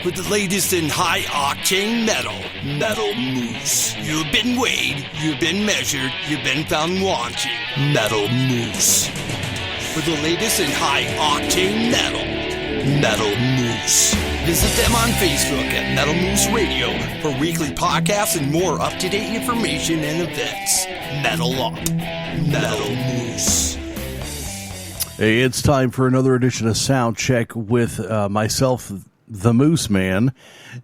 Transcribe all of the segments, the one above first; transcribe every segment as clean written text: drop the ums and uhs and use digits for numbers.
with the latest in high-octane metal. Metal Moose. You've been weighed, you've been measured, you've been found wanting. Metal Moose. For the latest in high-octane metal. Metal Moose. Visit them on Facebook at Metal Moose Radio for weekly podcasts and more up-to-date information and events. Metal Up. Metal Moose. Hey, it's time for another edition of Soundcheck with myself, the Moose Man,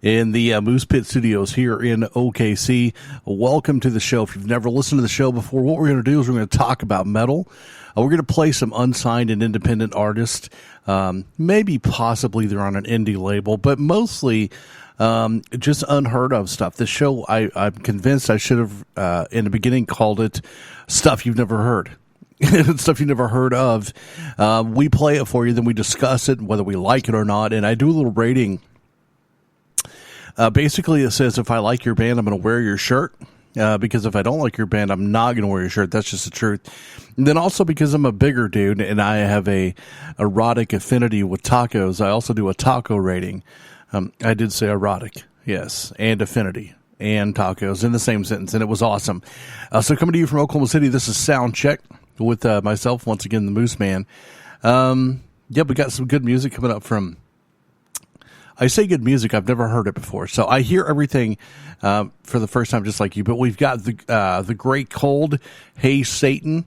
in the Moose Pit Studios here in OKC. Welcome to the show. If you've never listened to the show before, what we're going to do is we're going to talk about metal. We're going to play some unsigned and independent artists. Maybe possibly they're on an indie label, but mostly just unheard of stuff. The show, I'm convinced I should have, in the beginning, called it Stuff You've Never Heard. Stuff you never heard of. We play it for you, then we discuss it, whether we like it or not, and I do a little rating. Basically, it says if I like your band, I'm going to wear your shirt. Because if I don't like your band, I'm not going to wear your shirt. That's just the truth. And then also because I'm a bigger dude and I have a erotic affinity with tacos, I also do a taco rating. I did say erotic, yes, and affinity and tacos in the same sentence, and it was awesome. So coming to you from Oklahoma City, this is Soundcheck with myself, once again, the Moose Man. Yeah, we got some good music coming up from... I say good music, I've never heard it before, so I hear everything for the first time just like you, but we've got the Great Cold, Hey Satan,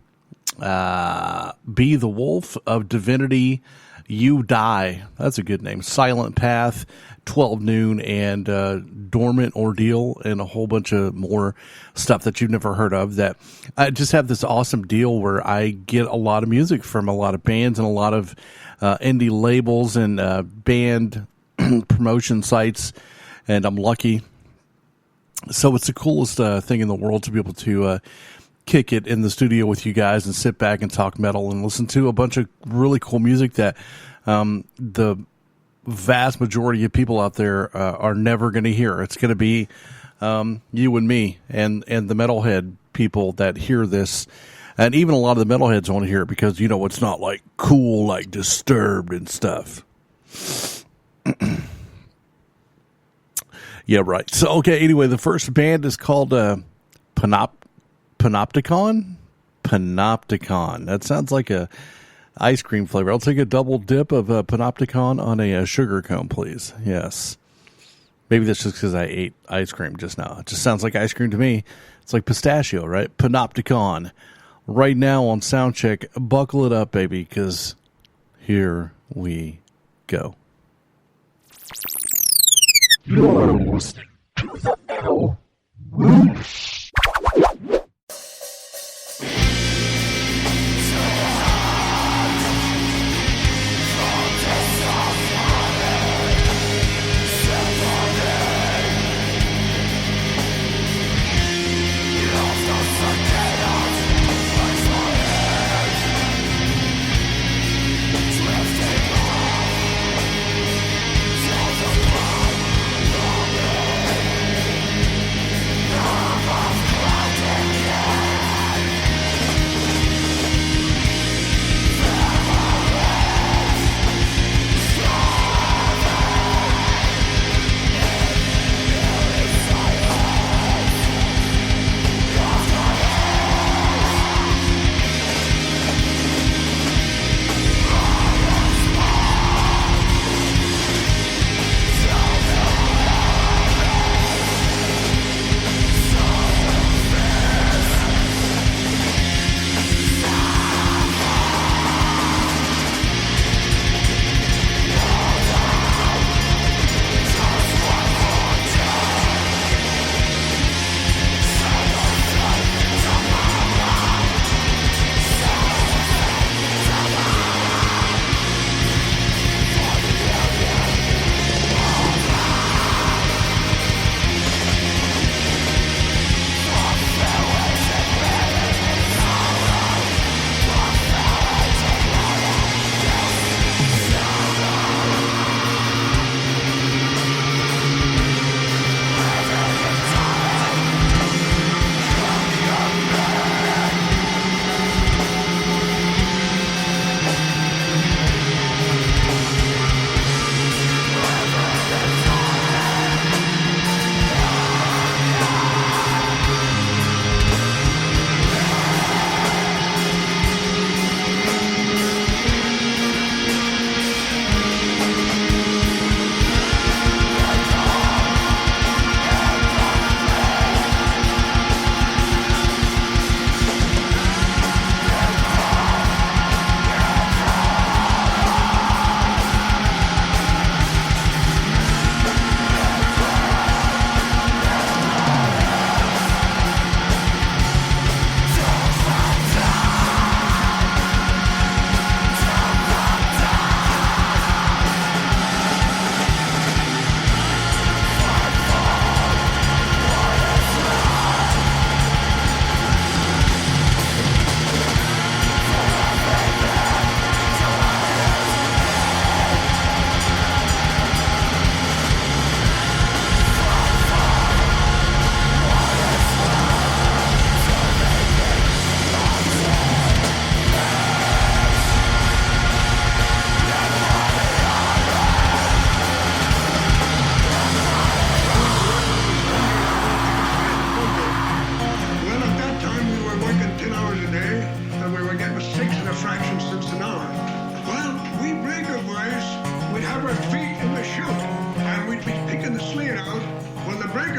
Be the Wolf of Divinity, You Die, that's a good name, Silent Path, 12 Noon, and Dormant Ordeal, and a whole bunch of more stuff that you've never heard of. That I just have this awesome deal where I get a lot of music from a lot of bands and a lot of indie labels and band promotion sites, and I'm lucky. So it's the coolest thing in the world to be able to kick it in the studio with you guys and sit back and talk metal and listen to a bunch of really cool music that the vast majority of people out there are never going to hear. It's going to be you and me and the metalhead people that hear this. And even a lot of the metalheads want to hear it because, you know, it's not like cool, like Disturbed and stuff. Yeah, right. So, okay, anyway, the first band is called Panopticon? Panopticon. That sounds like a ice cream flavor. I'll take a double dip of Panopticon on a sugar cone, please. Yes. Maybe that's just because I ate ice cream just now. It just sounds like ice cream to me. It's like pistachio, right? Panopticon. Right now on Soundcheck, buckle it up, baby, because here we go. You're listening to the Metal Moose. Never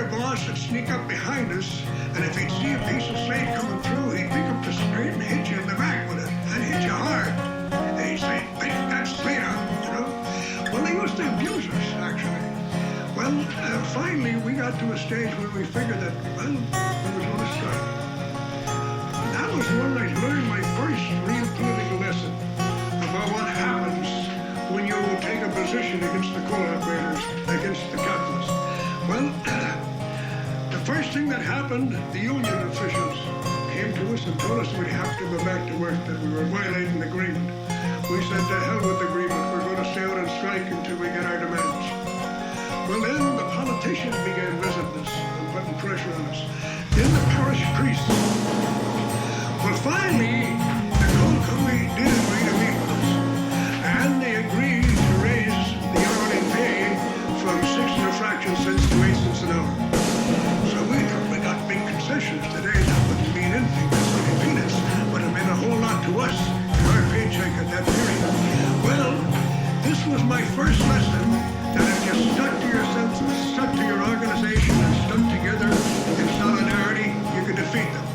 our boss would sneak up behind us, and if he'd see a piece of slate coming through, he'd pick up the slate and hit you in the back with it, and hit you hard. And he'd say, pick that slate up, you know. Well, they used to abuse us, actually. Well, finally, we got to a stage where we figured that, well, we was going to strike. That was when I learned my first real political lesson about what happens when you take a position against the coal operators, against the capitalists. Well, the first thing that happened, the union officials came to us and told us we'd have to go back to work, that we were violating the agreement. We said, to hell with the agreement, we're going to stay out and strike until we get our demands. Well, then the politicians began visiting us and putting pressure on us. Then the parish priests. Well, finally, the coal company did agree to meet with us, and they agreed to raise the hourly pay from 6 and a fraction cents to 8 cents an hour. So we thought we got big concessions today. That wouldn't mean anything. That's only peanuts, but it meant a whole lot to us, to our paycheck at that period. Well, this was my first lesson that if you stuck to yourself, stuck to your organization, and stuck together in solidarity, you could defeat them.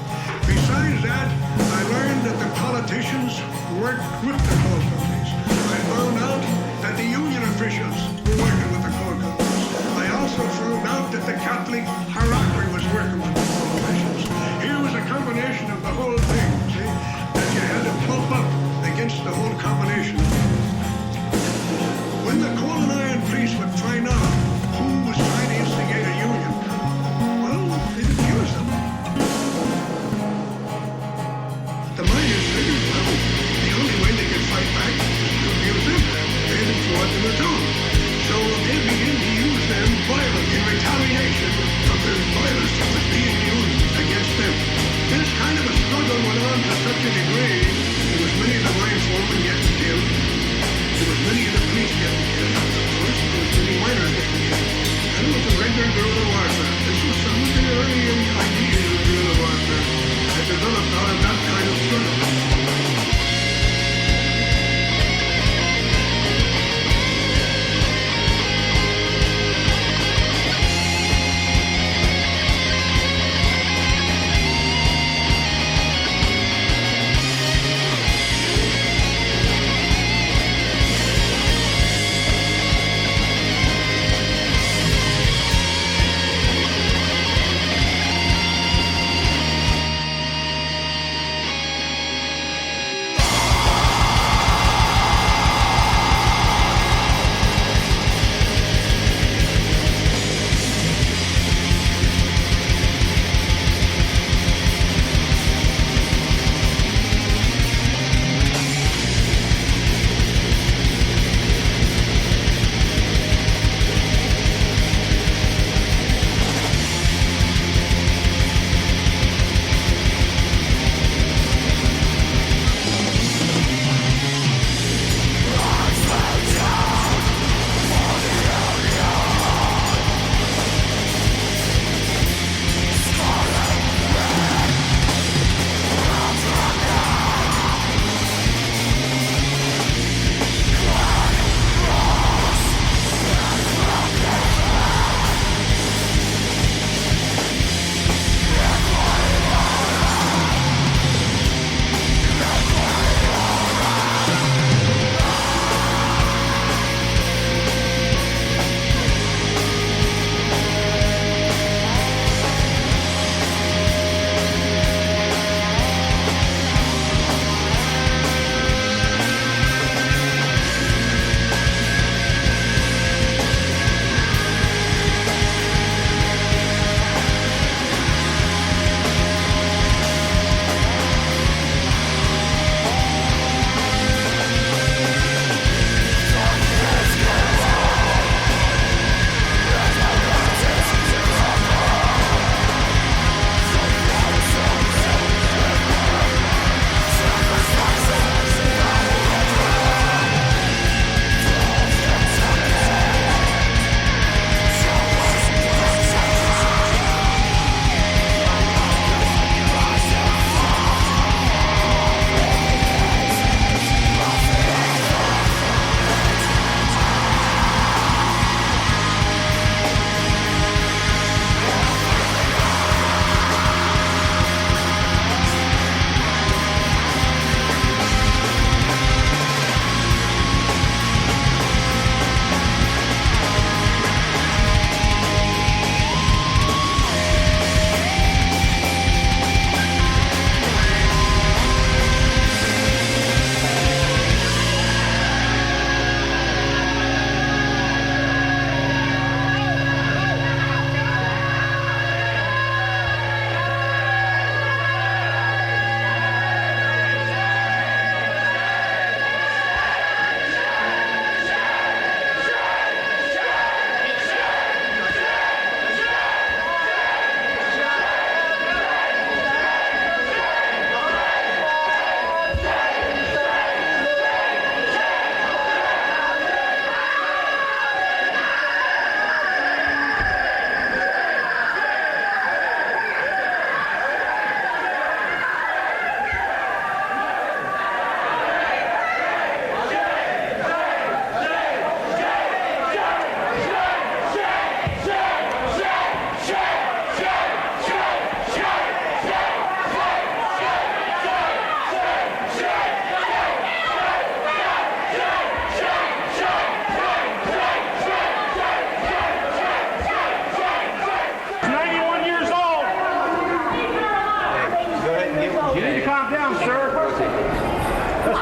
Besides that, I learned that the politicians worked with the coal companies. I found out that the union officials were working with the coal companies. I also found out that the Catholic hierarchy was working with the coal officials. Here was a combination of the whole thing, see, that you had to pump up against the whole combination. When the coal and iron priests would find out who was trying to instigate a union, well, they'd accuse them. The miners figured, well, the only way they could fight back was to abuse them. They didn't want them at all. So they began to use them violently in retaliation of the violence that was being used against them. This kind of a struggle went on to such a degree, there was many of the mine foremen getting killed. There was many of the police getting killed. Of course, there was many miners getting killed. And it was a regular guerrilla warfare. This was some of the early ideas of guerrilla warfare that developed out of that kind of struggle.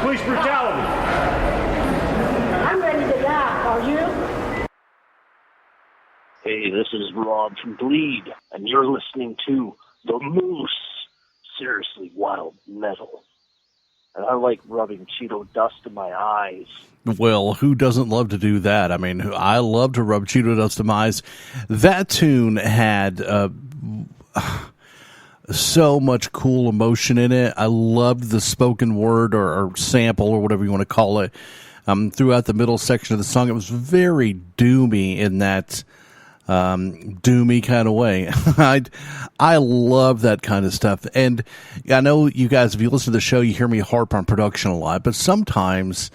police brutality. I'm ready to die. Are you? Hey, this is Rob from Bleed, and you're listening to The Moose. Seriously wild metal. And I like rubbing Cheeto dust in my eyes. Well, who doesn't love to do that? I mean, I love to rub Cheeto dust in my eyes. That tune had so much cool emotion in it. I loved the spoken word or sample or whatever you want to call it throughout the middle section of the song. It was very doomy in that doomy kind of way. I love that kind of stuff. And I know you guys, if you listen to the show, you hear me harp on production a lot, but sometimes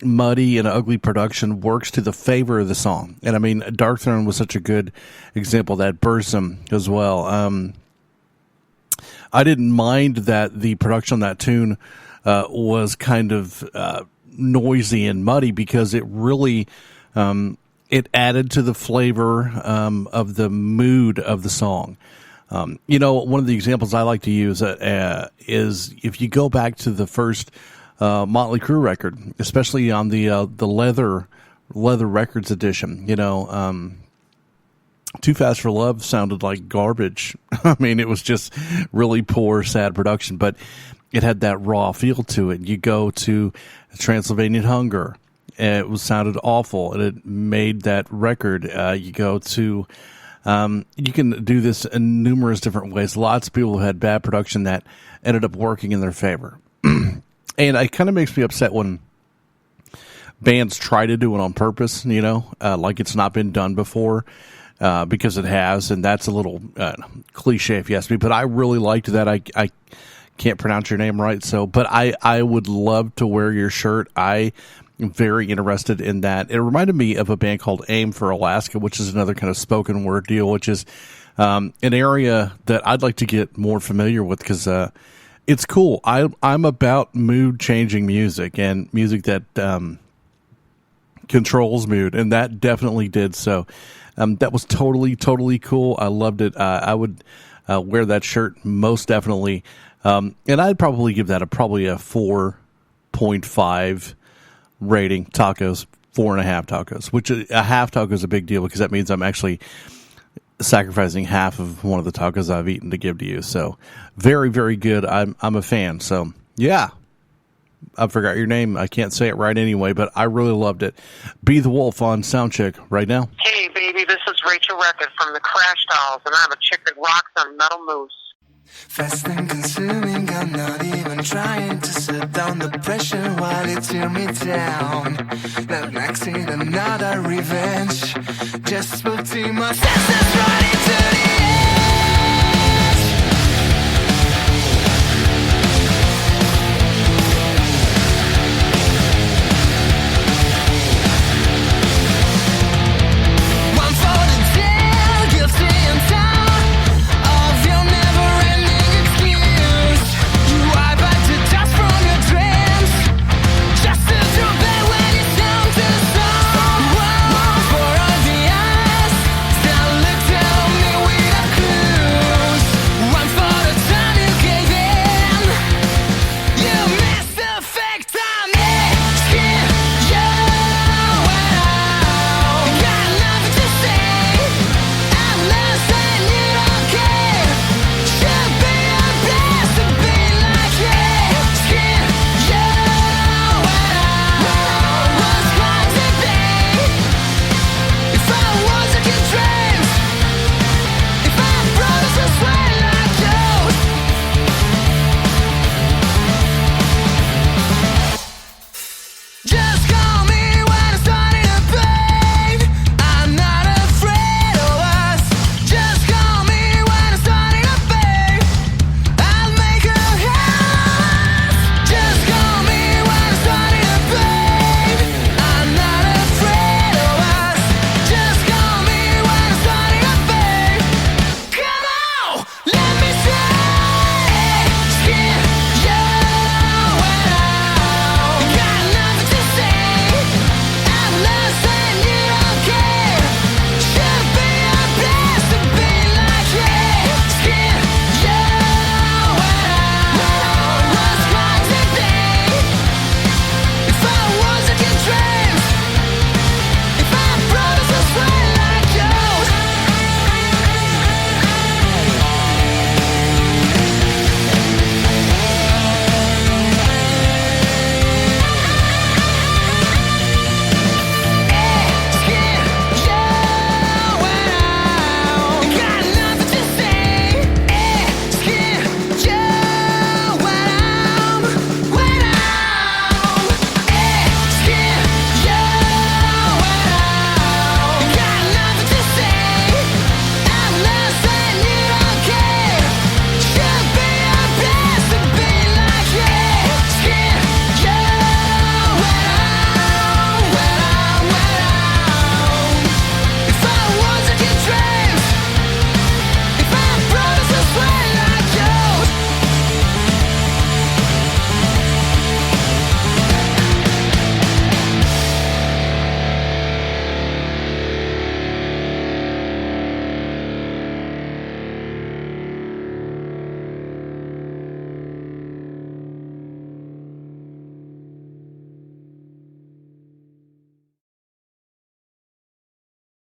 muddy and ugly production works to the favor of the song. And I mean, Dark Throne was such a good example of that. Burzum as well. I didn't mind that the production on that tune was kind of noisy and muddy because it really it added to the flavor of the mood of the song. You know, one of the examples I like to use is if you go back to the first Motley Crue record, especially on the leather records edition. You know, Too Fast for Love sounded like garbage. I mean, it was just really poor, sad production, but it had that raw feel to it. You go to Transylvanian Hunger, and it sounded awful, and it made that record. You go to, you can do this in numerous different ways. Lots of people had bad production that ended up working in their favor. And it kind of makes me upset when bands try to do it on purpose, you know, like it's not been done before. Because it has, and that's a little cliche if you ask me, but I really liked that. I can't pronounce your name right, but I would love to wear your shirt. I am very interested in that. It reminded me of a band called Aim for Alaska, which is another kind of spoken word deal, which is an area that I'd like to get more familiar with because it's cool. I'm about mood-changing music and music that controls mood, and that definitely did so. That was totally cool. I loved it. I would wear that shirt most definitely. And I'd probably give that probably a 4.5 rating. Tacos, 4.5 tacos, which a half taco is a big deal because that means I'm actually sacrificing half of one of the tacos I've eaten to give to you. So very, very good. I'm a fan. So yeah. I forgot your name. I can't say it right anyway, but I really loved it. Be the Wolf on Soundcheck right now. Hey, baby, this is Rachel Record from the Crash Dolls, and I'm a chick that rocks on Metal Moose. Fast and consuming, I'm not even trying to set down the pressure while it tear me down. Not maxing another revenge. Just putting my senses right into the edge. Tell me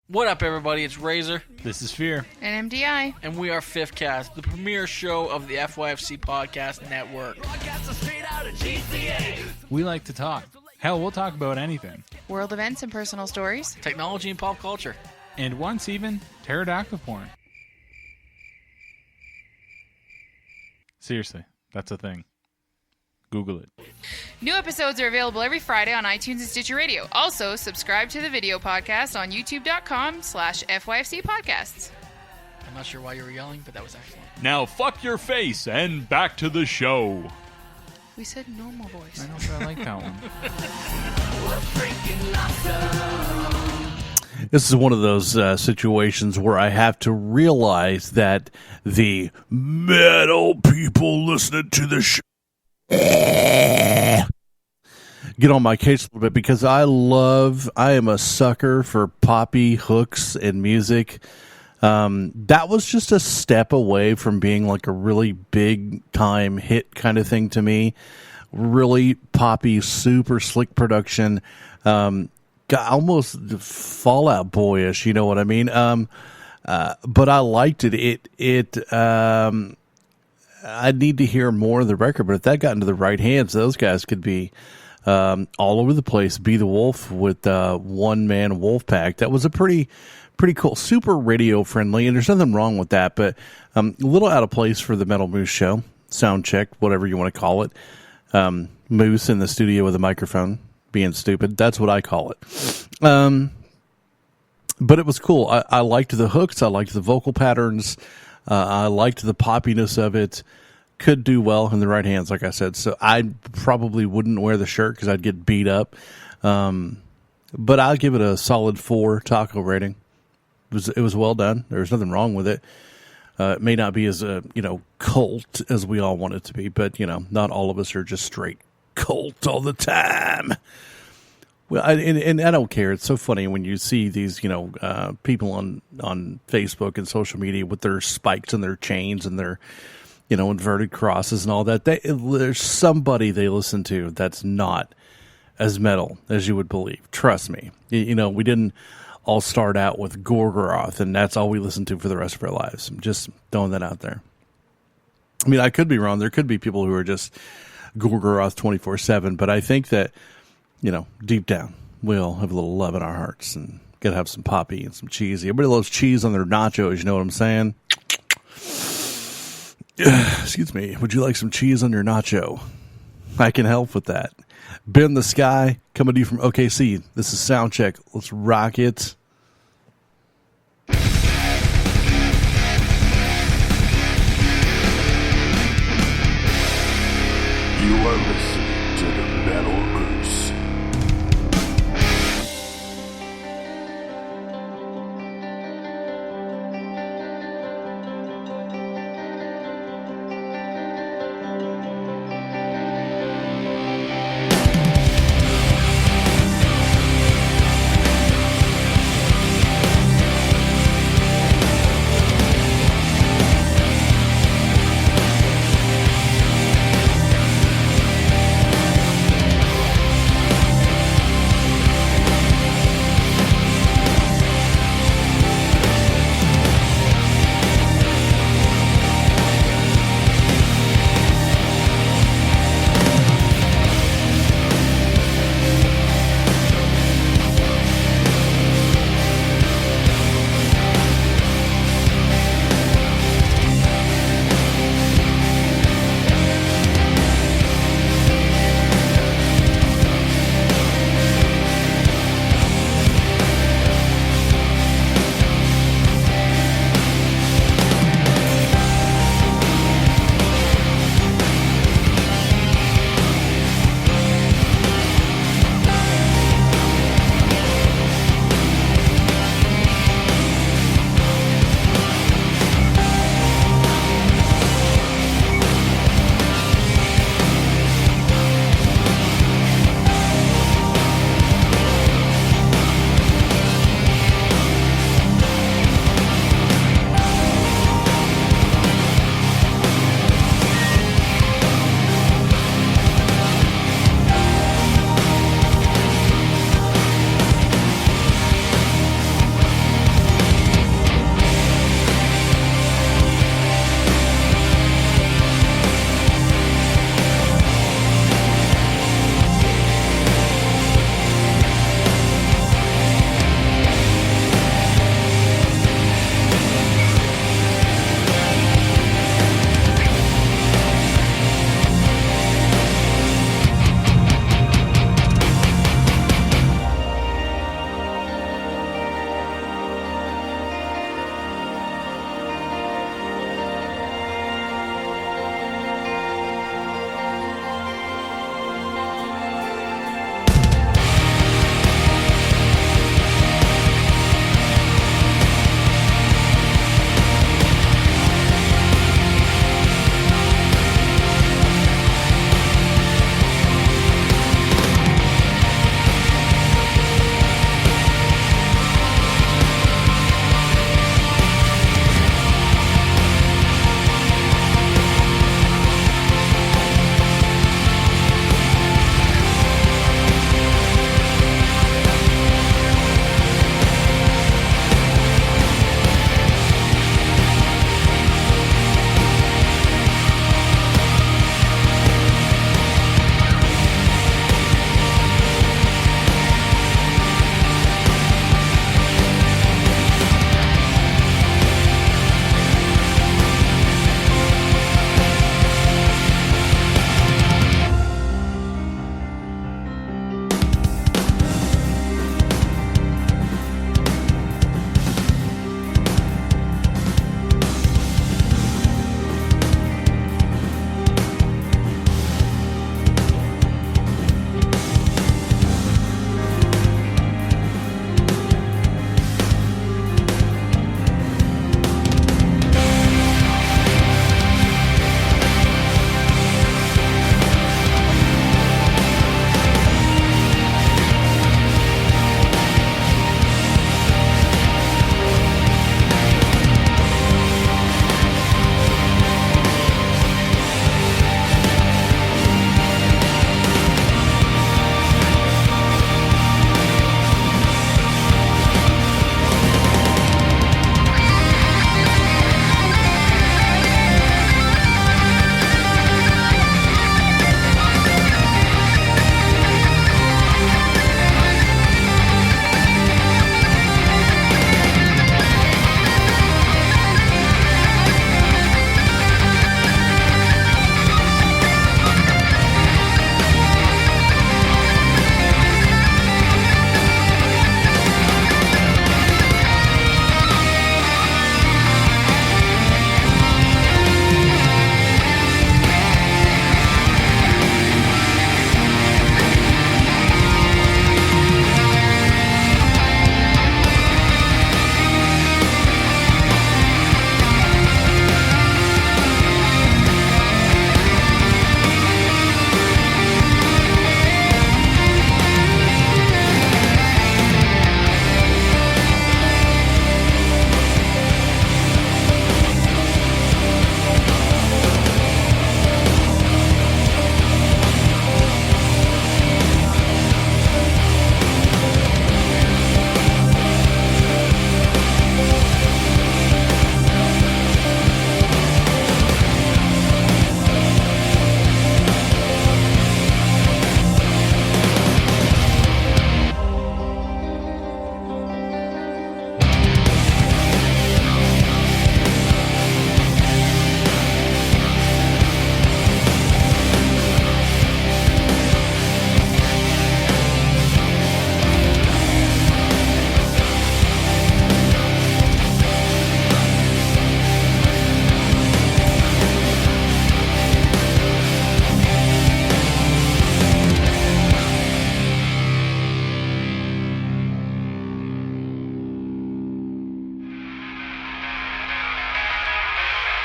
What up, everybody? It's Razor. This is Fear. And MDI. And we are Fifth Cast, the premier show of the FYFC Podcast Network. We like to talk. Hell, we'll talk about anything. World events and personal stories. Technology and pop culture. And once even, pterodactyl porn. Seriously, that's a thing. Google it. New episodes are available every Friday on iTunes and Stitcher Radio. Also, subscribe to the video podcast on youtube.com/FYFC podcasts. I'm not sure why you were yelling, but that was excellent. Now fuck your face and back to the show. We said normal voice. I know, but I like that one. This is one of those situations where I have to realize that the metal people listening to the show get on my case a little bit, because I am a sucker for poppy hooks and music. That was just a step away from being like a really big time hit kind of thing to me. Really poppy, super slick production. Got almost Fallout Boyish, you know what I mean? But I liked it. I need to hear more of the record, but if that got into the right hands, those guys could be all over the place. Be the Wolf with One Man Wolf Pack. That was a pretty cool, super radio friendly, and there's nothing wrong with that, but a little out of place for the Metal Moose show. Soundcheck, whatever you want to call it. Moose in the studio with a microphone being stupid. That's what I call it. But it was cool. I liked the hooks. I liked the vocal patterns. I liked the poppiness of it. Could do well in the right hands, like I said. So I probably wouldn't wear the shirt because I'd get beat up. But I'll give it a solid 4 taco rating. It was well done. There was nothing wrong with it. It may not be as cult as we all want it to be, but not all of us are just straight cult all the time. Well, and I don't care. It's so funny when you see these, people on Facebook and social media with their spikes and their chains and their, inverted crosses and all that. There's somebody they listen to that's not as metal as you would believe. Trust me. We didn't all start out with Gorgoroth, and that's all we listen to for the rest of our lives. I'm just throwing that out there. I mean, I could be wrong. There could be people who are just Gorgoroth 24/7, but I think that, deep down, we all have a little love in our hearts and got to have some poppy and some cheesy. Everybody loves cheese on their nachos, you know what I'm saying? Excuse me. Would you like some cheese on your nacho? I can help with that. Ben the Sky, coming to you from OKC. This is Soundcheck. Let's rock it. You are listening to the Metal Moose.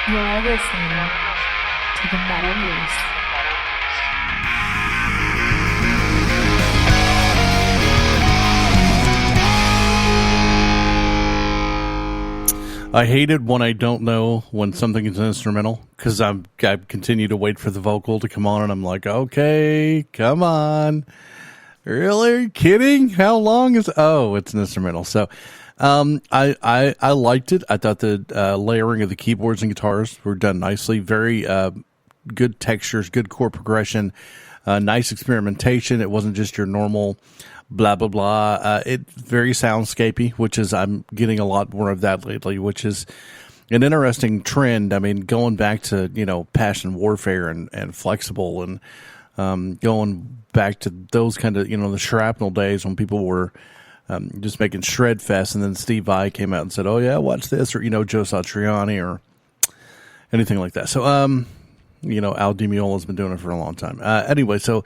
You're listening to the Metal Moose. I hate it when I don't know when something is instrumental because I continue to wait for the vocal to come on, and I'm like, okay, come on. Really? Are you kidding? How long is? Oh, it's an instrumental. So, I liked it. I thought the layering of the keyboards and guitars were done nicely. Very good textures, good chord progression, nice experimentation. It wasn't just your normal blah blah blah. It very soundscapey, which is I'm getting a lot more of that lately, which is an interesting trend. I mean, going back to Passion Warfare and Flexible and going back to those kind of the Shrapnel days when people were just making shred fest, and then Steve Vai came out and said, "Oh yeah, watch this," or Joe Satriani or anything like that. So Al Di Meola's been doing it for a long time. Anyway, so.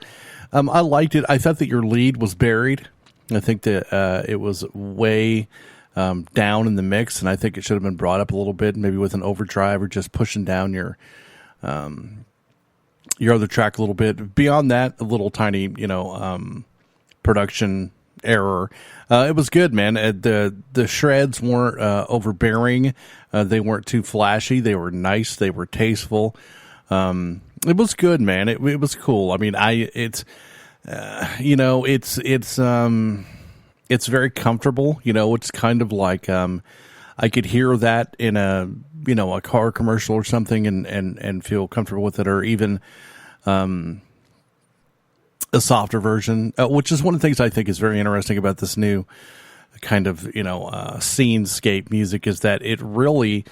I liked it. I thought that your lead was buried. I think that it was way down in the mix, and I think it should have been brought up a little bit, maybe with an overdrive or just pushing down your other track a little bit. Beyond that, a little tiny, production error. It was good, man. The shreds weren't overbearing. They weren't too flashy. They were nice. They were tasteful. It was good, man. It was cool. I mean, it's very comfortable. It's kind of like, I could hear that in a car commercial or something and feel comfortable with it, or even, a softer version, which is one of the things I think is very interesting about this new kind of, scenescape music, is that it really,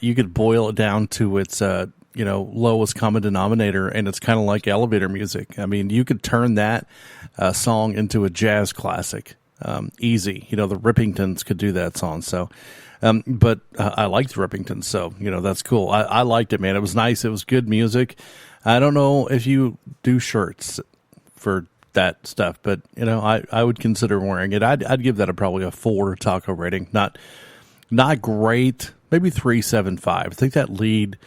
you could boil it down to its, lowest common denominator, and it's kind of like elevator music. I mean, you could turn that song into a jazz classic, easy. The Rippingtons could do that song. So, but I like the Rippingtons, so that's cool. I liked it, man. It was nice. It was good music. I don't know if you do shirts for that stuff, but I would consider wearing it. I'd give that probably a 4 taco rating. Not great. Maybe 3.75. I think that lead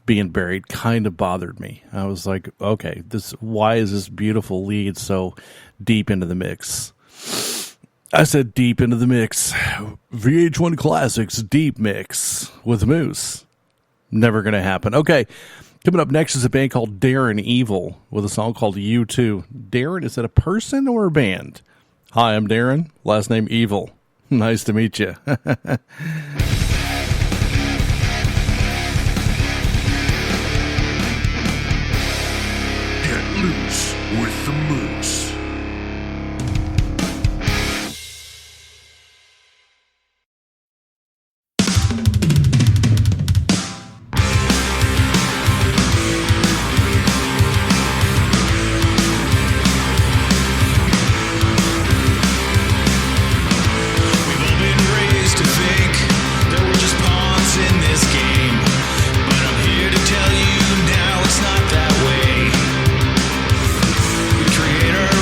being buried kind of bothered me. I was like, okay, why is this beautiful lead so deep into the mix? I said deep into the mix. VH1 Classics deep mix with Moose. Never going to happen. Okay, coming up next is a band called Darren Evil with a song called U2. Darren, is it a person or a band? Hi, I'm Darren. Last name Evil. Nice to meet you. Loose with the Moose. Creator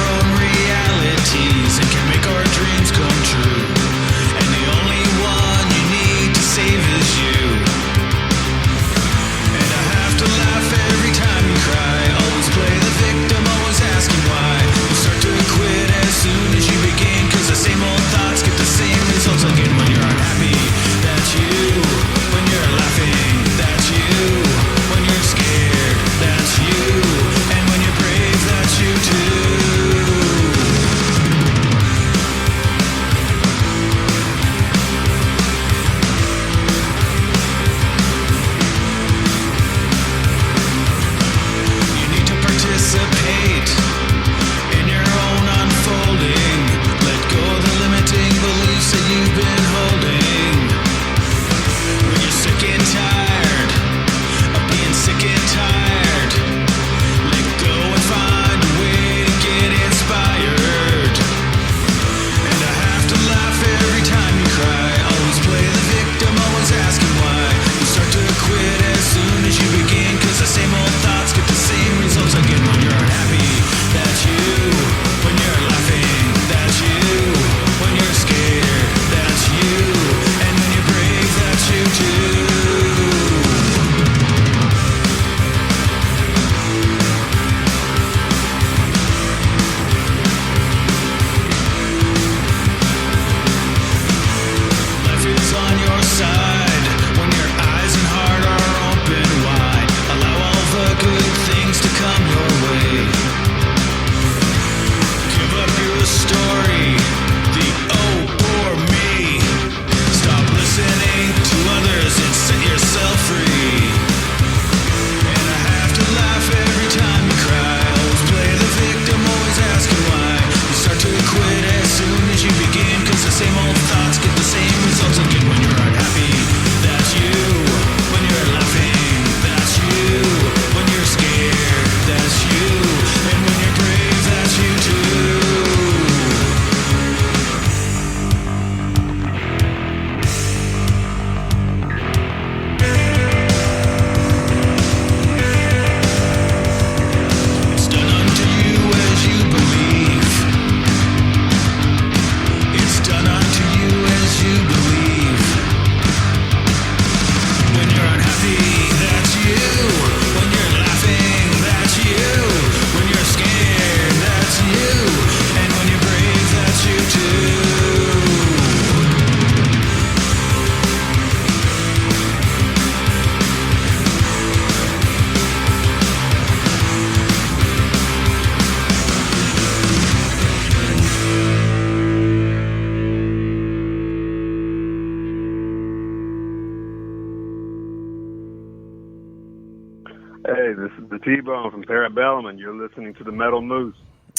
this is the T-Bone from Parabellum, and you're listening to the Metal Moose.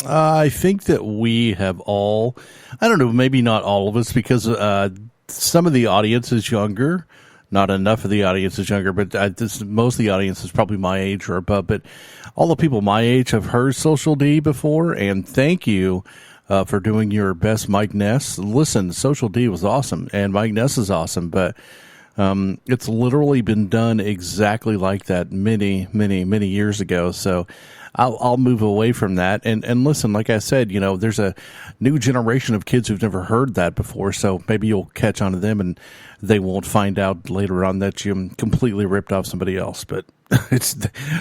I think that we have all, I don't know, maybe not all of us, because some of the audience is younger. Not enough of the audience is younger, but most of the audience is probably my age or above. But all the people my age have heard Social D before, and thank you for doing your best Mike Ness. Listen, Social D was awesome, and Mike Ness is awesome, but it's literally been done exactly like that many, many, many years ago. So I'll move away from that. And listen, like I said, you know, there's a new generation of kids who've never heard that before. So maybe you'll catch on to them and they won't find out later on that you completely ripped off somebody else. But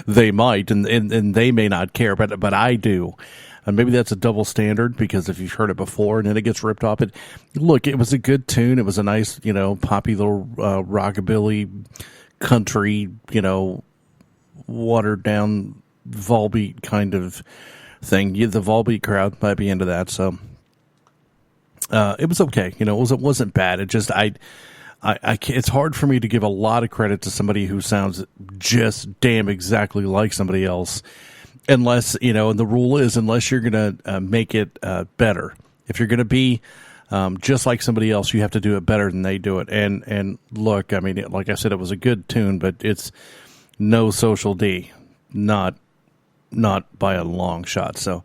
they might, and they may not care, but I do. And maybe that's a double standard, because if you've heard it before and then it gets ripped off, look, it was a good tune. It was a nice, you know, poppy little rockabilly country, you know, watered down Volbeat kind of thing. The Volbeat crowd might be into that. So it was okay. You know, it wasn't bad. It just, it's hard for me to give a lot of credit to somebody who sounds just damn exactly like somebody else. Unless, you know, and the rule is, unless you're going to make it better. If you're going to be just like somebody else, you have to do it better than they do it. And look, I mean, like I said, it was a good tune, but it's no Social D. Not by a long shot. So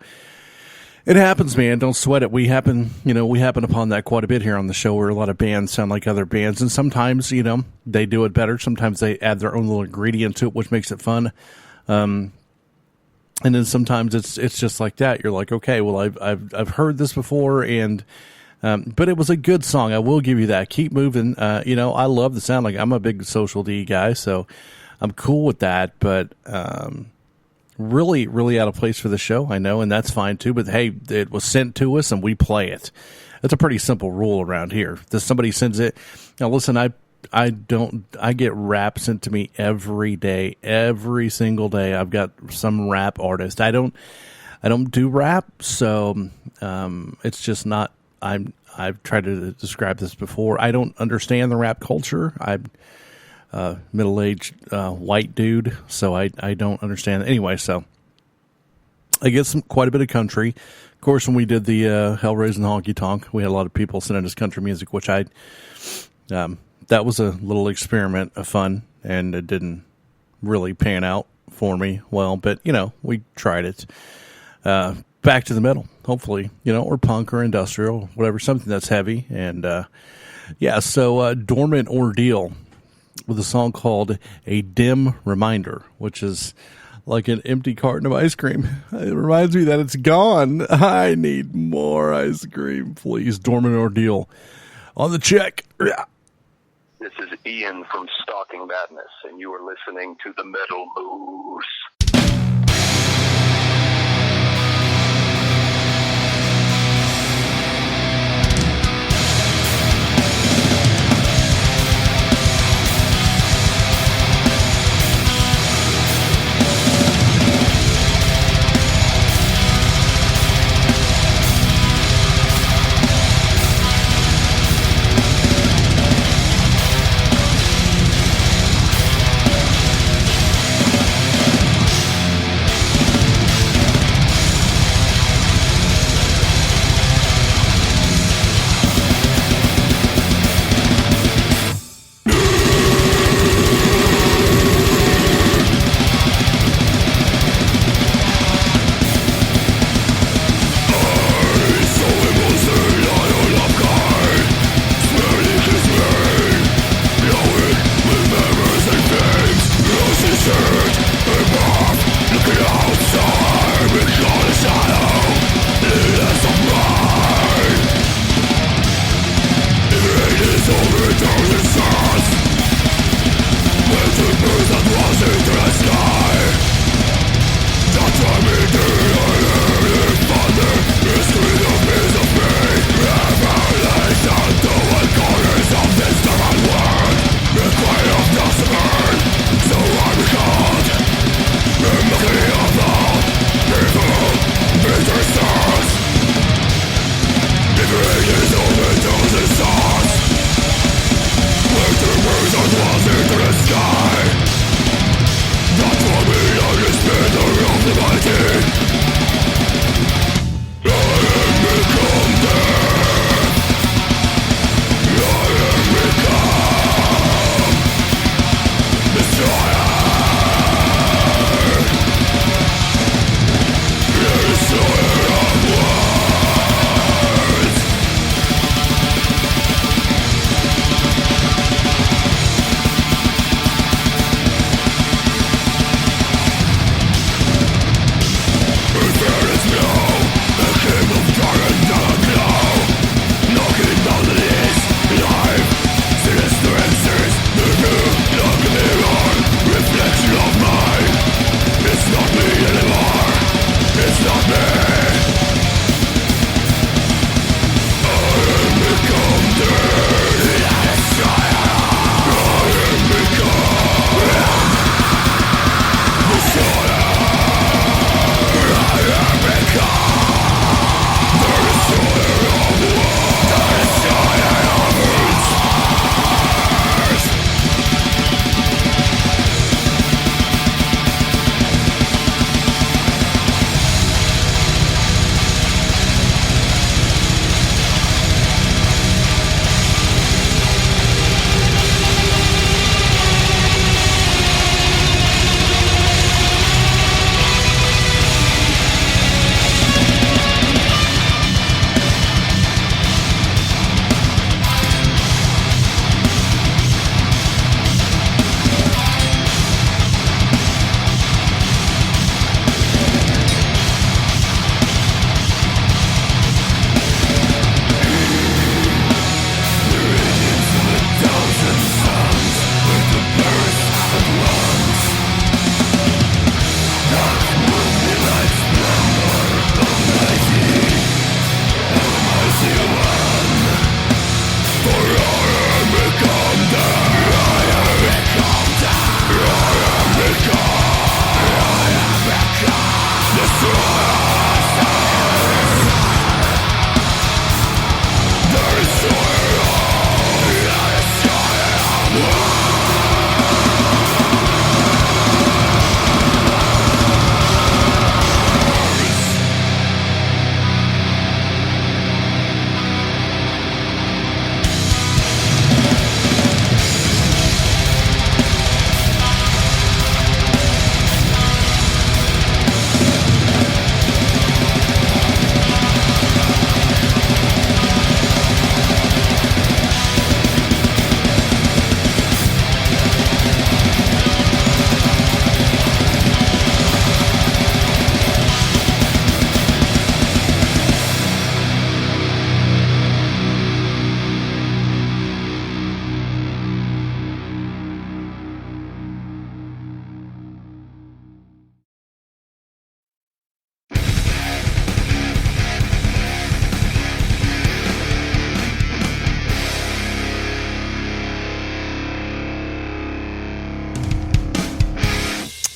it happens, man. Don't sweat it. We happen upon that quite a bit here on the show, where a lot of bands sound like other bands. And sometimes, you know, they do it better. Sometimes they add their own little ingredient to it, which makes it fun. And then sometimes it's just like that. You're like, okay, well, I've heard this before, and but it was a good song. I will give you that. Keep moving. You know, I love the sound. Like, I'm a big Social D guy, so I'm cool with that. But really, really out of place for the show, I know, and that's fine too. But hey, it was sent to us, and we play it. That's a pretty simple rule around here. If somebody sends it, now listen, I get rap sent to me every day, every single day. I've got some rap artist. I don't do rap, so it's just not. I've tried to describe this before. I don't understand the rap culture. I'm a middle-aged white dude, so I don't understand it. Anyway, so I get quite a bit of country. Of course, when we did the Hellraising Honky Tonk, we had a lot of people sending us country music, which that was a little experiment of fun, and it didn't really pan out for me well, but, you know, we tried it. Back to the metal, hopefully, you know, or punk or industrial, whatever, something that's heavy. And, so Dormant Ordeal with a song called A Dim Reminder, which is like an empty carton of ice cream. It reminds me that it's gone. I need more ice cream, please. Dormant Ordeal on the check. This is Ian from Stalking Madness, and you are listening to the Metal Moose.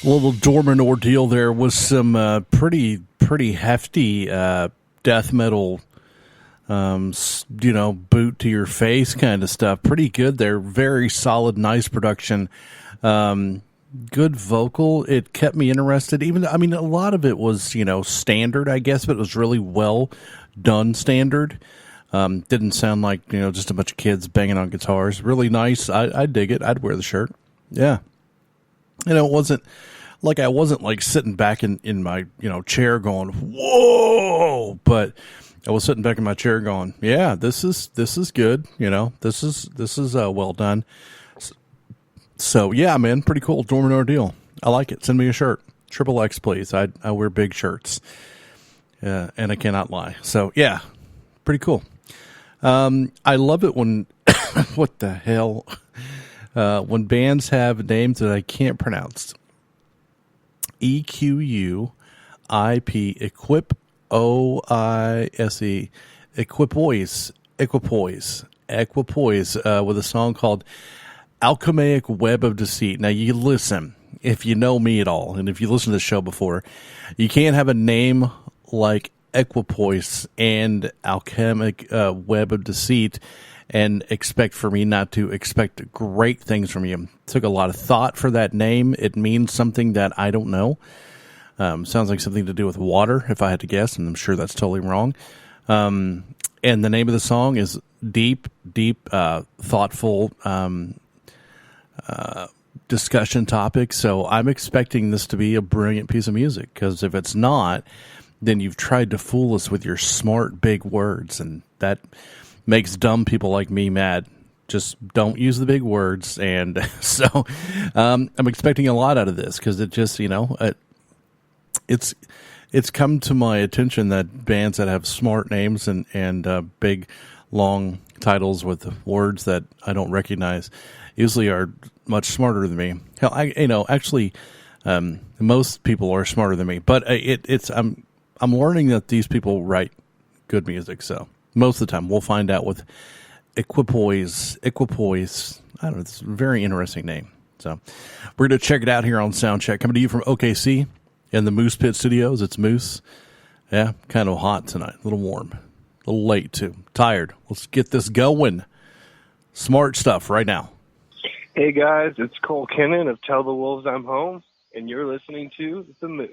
little Dorman ordeal there was some pretty hefty death metal, boot to your face kind of stuff. Pretty good there. Very solid, nice production. Good vocal. It kept me interested. A lot of it was, standard, I guess, but it was really well done standard. Didn't sound like, just a bunch of kids banging on guitars. Really nice. I dig it. I'd wear the shirt. Yeah. It wasn't like I wasn't like sitting back in my, chair going, whoa, but I was sitting back in my chair going, yeah, this is good. This is well done. So yeah, man, pretty cool. Dorman Ordeal. I like it. Send me a shirt. XXX, please. I wear big shirts. And I cannot lie. So yeah, pretty cool. I love it when, what the hell? When bands have names that I can't pronounce. EQUIP, Equip, OISE, Equipoise, with a song called Alchemaic Web of Deceit. Now you listen, if you know me at all, and if you listen to the show before, you can't have a name like Equipoise and Alchemic Web of Deceit and expect for me not to expect great things from you. Took a lot of thought for that name. It means something that I don't know. Sounds like something to do with water, if I had to guess, and I'm sure that's totally wrong. And the name of the song is deep, thoughtful discussion topic. So I'm expecting this to be a brilliant piece of music, because if it's not, then you've tried to fool us with your smart, big words, and that makes dumb people like me mad. Just don't use the big words. And so I'm expecting a lot out of this, because it just, it's come to my attention that bands that have smart names and big, long titles with words that I don't recognize usually are much smarter than me. Hell, actually, most people are smarter than me, but I'm learning that these people write good music. So most of the time we'll find out with Equipoise. I don't know. It's a very interesting name. So we're going to check it out here on Soundcheck. Coming to you from OKC in the Moose Pit Studios. It's Moose. Yeah, kind of hot tonight. A little warm. A little late, too. Tired. Let's get this going. Smart stuff right now. Hey, guys. It's Cole Kennan of Tell the Wolves I'm Home, and you're listening to The Moose.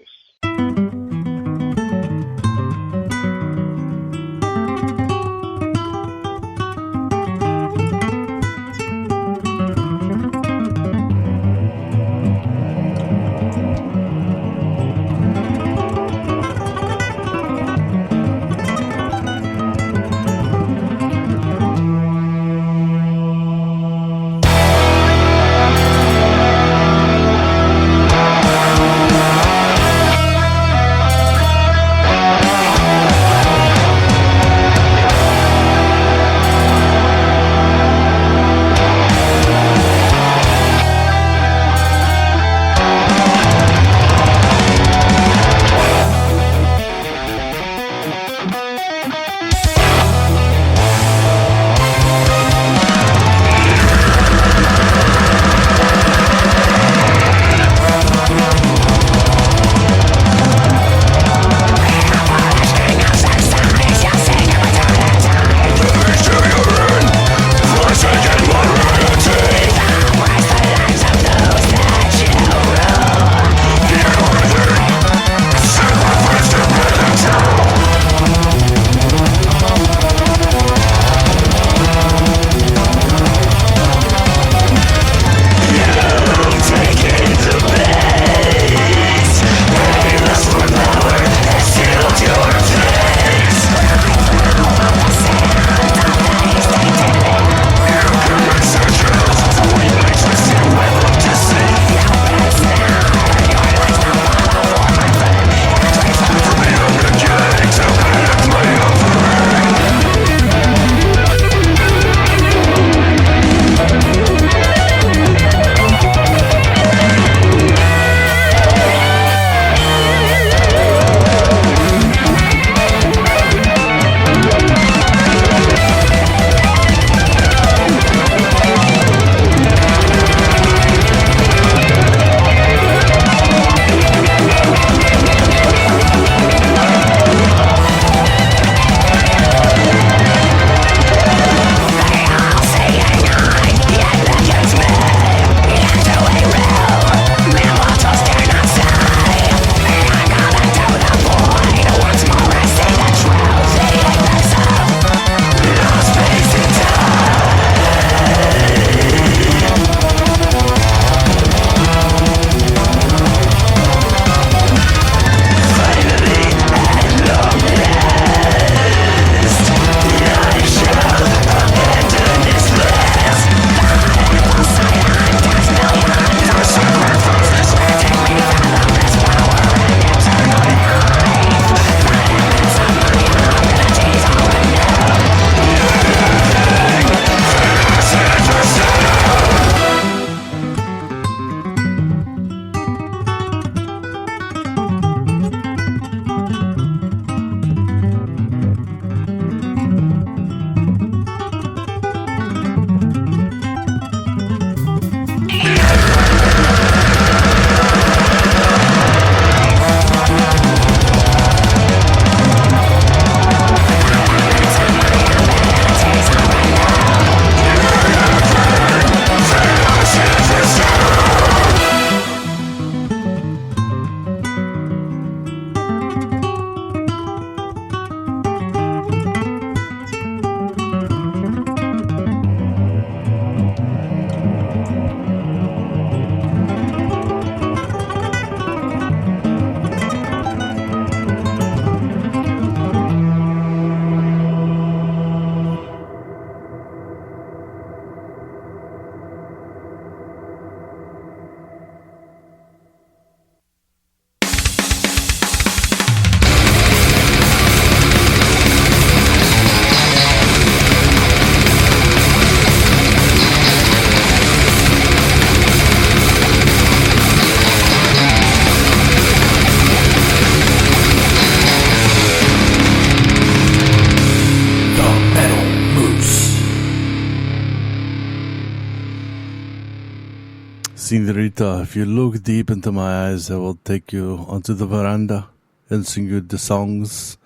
Senorita, if you look deep into my eyes, I will take you onto the veranda and sing you the songs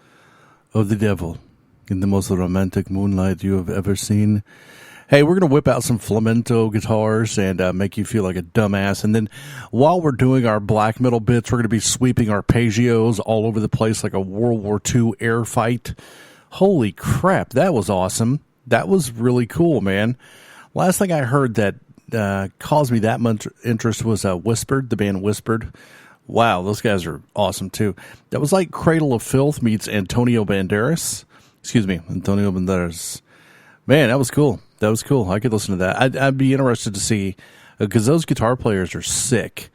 of the devil in the most romantic moonlight you have ever seen. Hey, we're going to whip out some flamenco guitars and make you feel like a dumbass. And then while we're doing our black metal bits, we're going to be sweeping arpeggios all over the place like a World War II air fight. Holy crap, that was awesome. That was really cool, man. Last thing I heard that caused me that much interest was Whispered, the band Whispered. Wow, those guys are awesome too. That was like Cradle of Filth meets Antonio Banderas. Antonio Banderas. Man, that was cool. That was cool. I could listen to that. I'd be interested to see, because those guitar players are sick.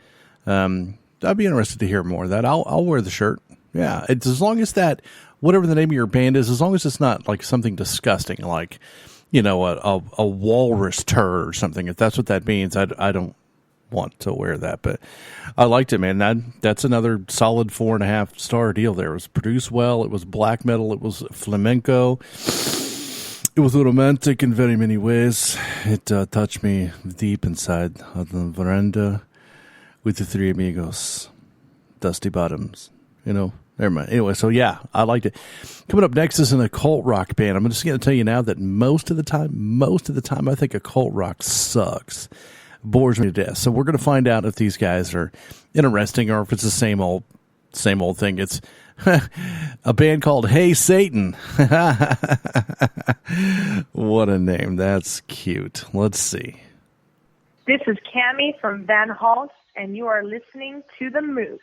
I'd be interested to hear more of that. I'll wear the shirt. Yeah, it's as long as that, whatever the name of your band is, as long as it's not like something disgusting, like, you know, a walrus turd or something. If that's what that means, I don't want to wear that. But I liked it, man. That's another solid 4.5-star deal there. It was produced well. It was black metal. It was flamenco. It was romantic in very many ways. It touched me deep inside on the veranda with the three amigos. Dusty Bottoms, you know. Never mind. Anyway, so yeah, I liked it. Coming up next is an occult rock band. I'm just going to tell you now that most of the time, I think occult rock sucks. Bores me to death. So we're going to find out if these guys are interesting or if it's the same old thing. It's a band called Hey Satan. What a name. That's cute. Let's see. This is Cammie from Van Hulst, and you are listening to The Moose.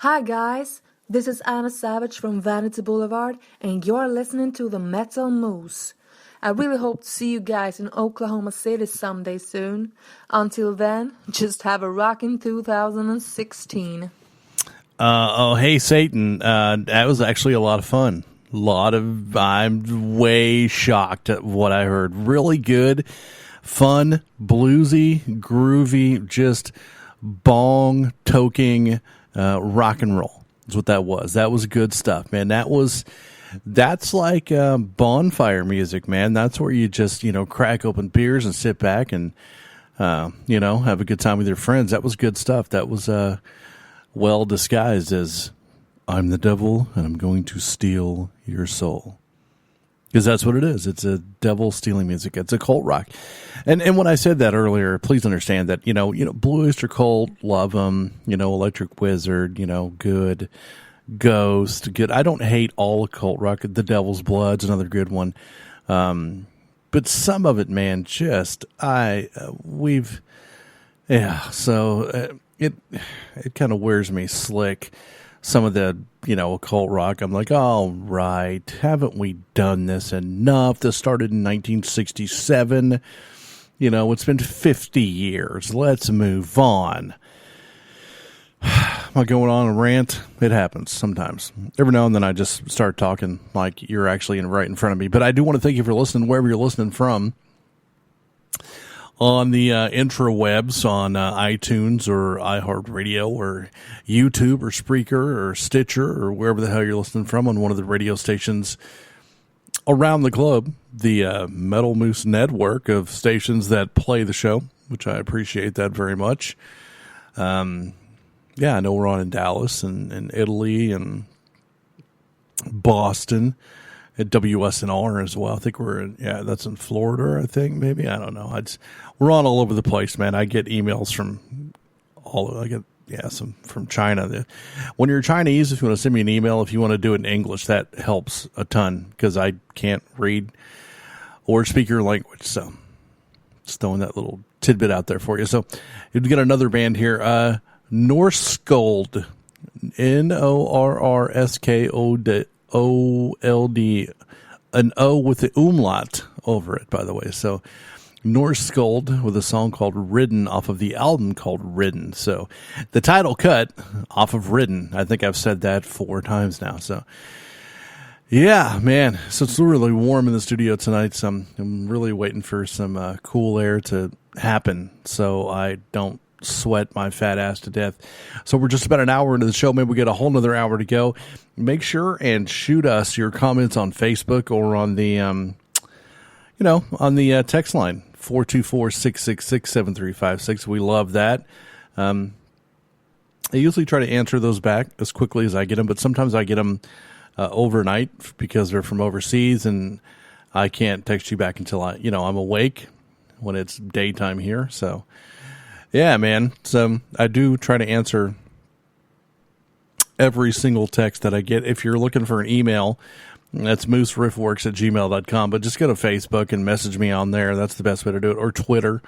Hi guys, this is Anna Savage from Vanity Boulevard, and you're listening to the Metal Moose. I really hope to see you guys in Oklahoma City someday soon. Until then, just have a rockin' 2016. Hey Satan, that was actually a lot of fun. I'm way shocked at what I heard. Really good, fun, bluesy, groovy, just bong-toking rock and roll is what that was. That was good stuff, man. That's like bonfire music, man. That's where you just, crack open beers and sit back and, have a good time with your friends. That was good stuff. That was well disguised as I'm the devil and I'm going to steal your soul. Because that's what it is. It's a devil stealing music. It's a cult rock. And when I said that earlier, please understand that, Blue Oyster Cult, love them, Electric Wizard, good, Ghost, good. I don't hate all cult rock. The Devil's Blood's another good one. But some of it, man, just, it kind of wears me slick. Some of the, occult rock, I'm like, all right, haven't we done this enough? This started in 1967. It's been 50 years. Let's move on. Am I going on a rant? It happens sometimes. Every now and then I just start talking like you're actually right in front of me. But I do want to thank you for listening, wherever you're listening from. On the intrawebs, on iTunes or iHeartRadio or YouTube or Spreaker or Stitcher or wherever the hell you're listening from, on one of the radio stations around the globe, the Metal Moose network of stations that play the show, which I appreciate that very much. I know we're on in Dallas and Italy and Boston. At WSNR as well. I think that's in Florida, I think, maybe. I don't know. We're on all over the place, man. I get emails from some from China. When you're Chinese, if you want to send me an email, if you want to do it in English, that helps a ton because I can't read or speak your language. So just throwing that little tidbit out there for you. So you've got another band here, Norskold, Norrskold. OLD, an O with the umlaut over it, by the way. So Norskold with a song called Ridden off of the album called Ridden. So the title cut off of Ridden. I think I've said that 4 times now. So yeah, man. So it's really warm in the studio tonight. So I'm really waiting for some cool air to happen so I don't sweat my fat ass to death. So we're just about an hour into the show. Maybe we get a whole nother hour to go. Make sure and shoot us your comments on Facebook or on the on the text line 424-666-7356. We love that. I usually try to answer those back as quickly as I get them, but sometimes I get them overnight because they're from overseas and I can't text you back until I'm awake when it's daytime here. So yeah, man. So I do try to answer every single text that I get. If you're looking for an email, that's mooseriffworks@gmail.com. But just go to Facebook and message me on there. That's the best way to do it. Or Twitter.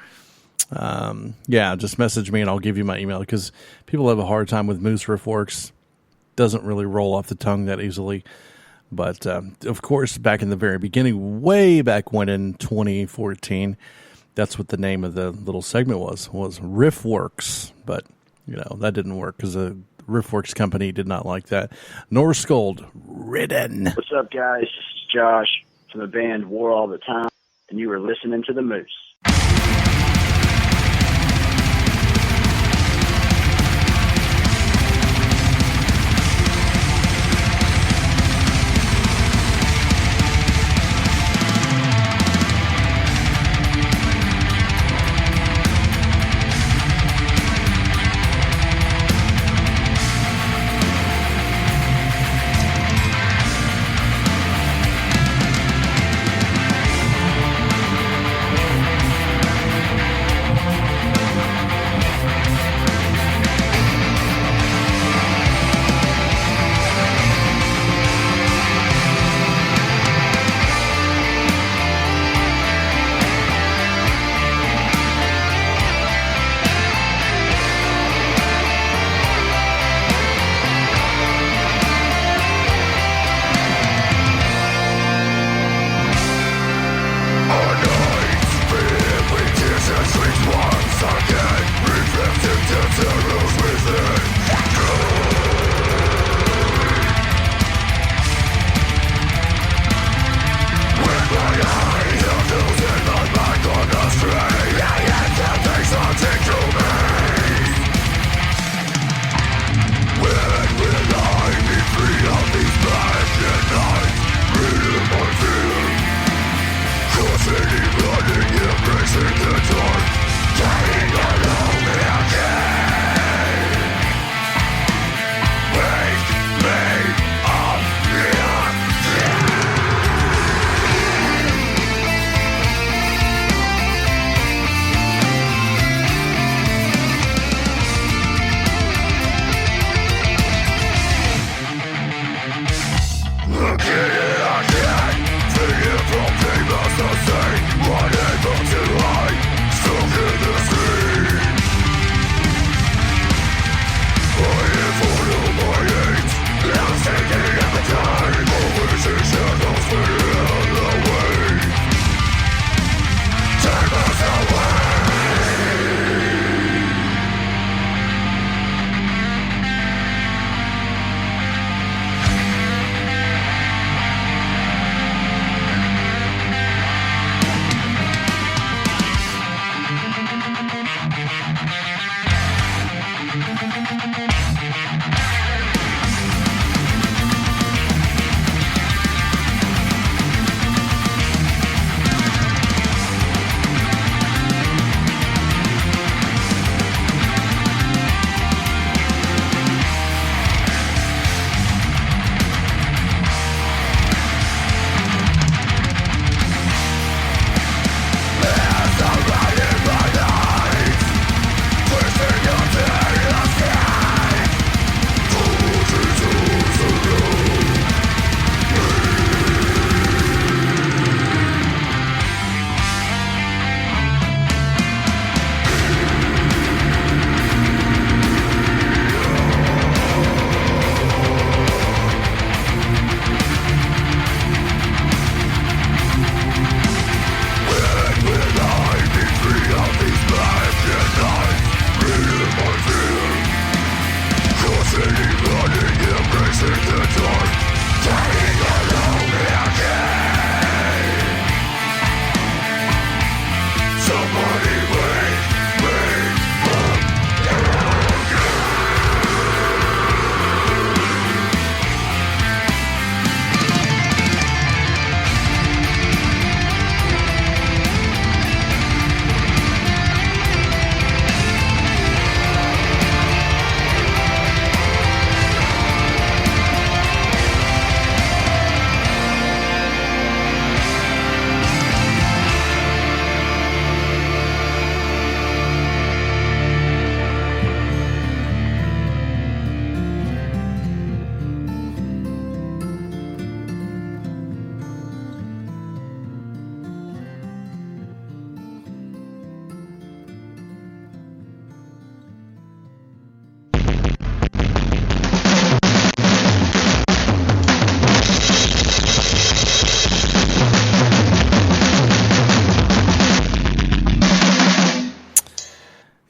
Just message me and I'll give you my email because people have a hard time with Moose Riffworks. Doesn't really roll off the tongue that easily. But, of course, back in the very beginning, way back when in 2014, that's what the name of the little segment was Riffworks. But, that didn't work because the Riffworks company did not like that. Norskold, Ridden. What's up, guys? This is Josh from the band War All the Time, and you are listening to The Moose.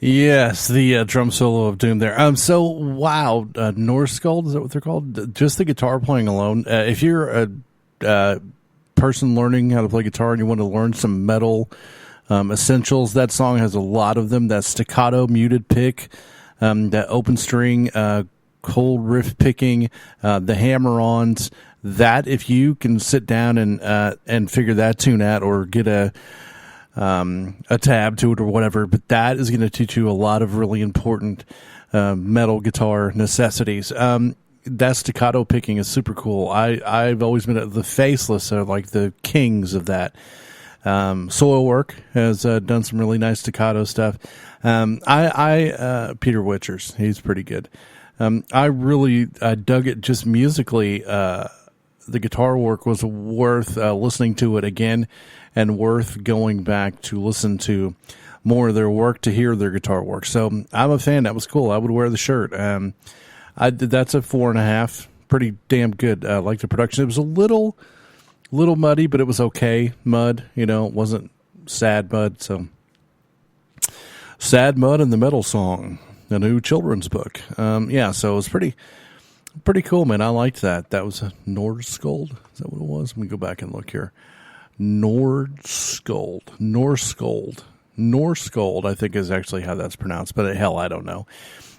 Yes, the drum solo of Doom there. Wow, Norse Gold, is that what they're called? Just the guitar playing alone. If you're a person learning how to play guitar and you want to learn some metal essentials, that song has a lot of them. That staccato muted pick, that open string, cold riff picking, the hammer-ons. That, if you can sit down and figure that tune out or get a tab to it or whatever, but that is going to teach you a lot of really important metal guitar necessities. That staccato picking is super cool. I've always been the Faceless are like the kings of that. Soilwork has done some really nice staccato stuff. Peter Witchers, he's pretty good. I dug it just musically. The guitar work was worth listening to it again, and worth going back to listen to more of their work to hear their guitar work. So I'm a fan. That was cool. I would wear the shirt. That's a 4.5. Pretty damn good. I like the production. It was a little muddy, but it was okay mud. It wasn't sad mud. So Sad Mud and the Metal Song, a new children's book. So it was pretty cool, man. I liked that. That was a Norse Gold. Is that what it was? Let me go back and look here. Norse Gold, I think is actually how that's pronounced, but hell, I don't know.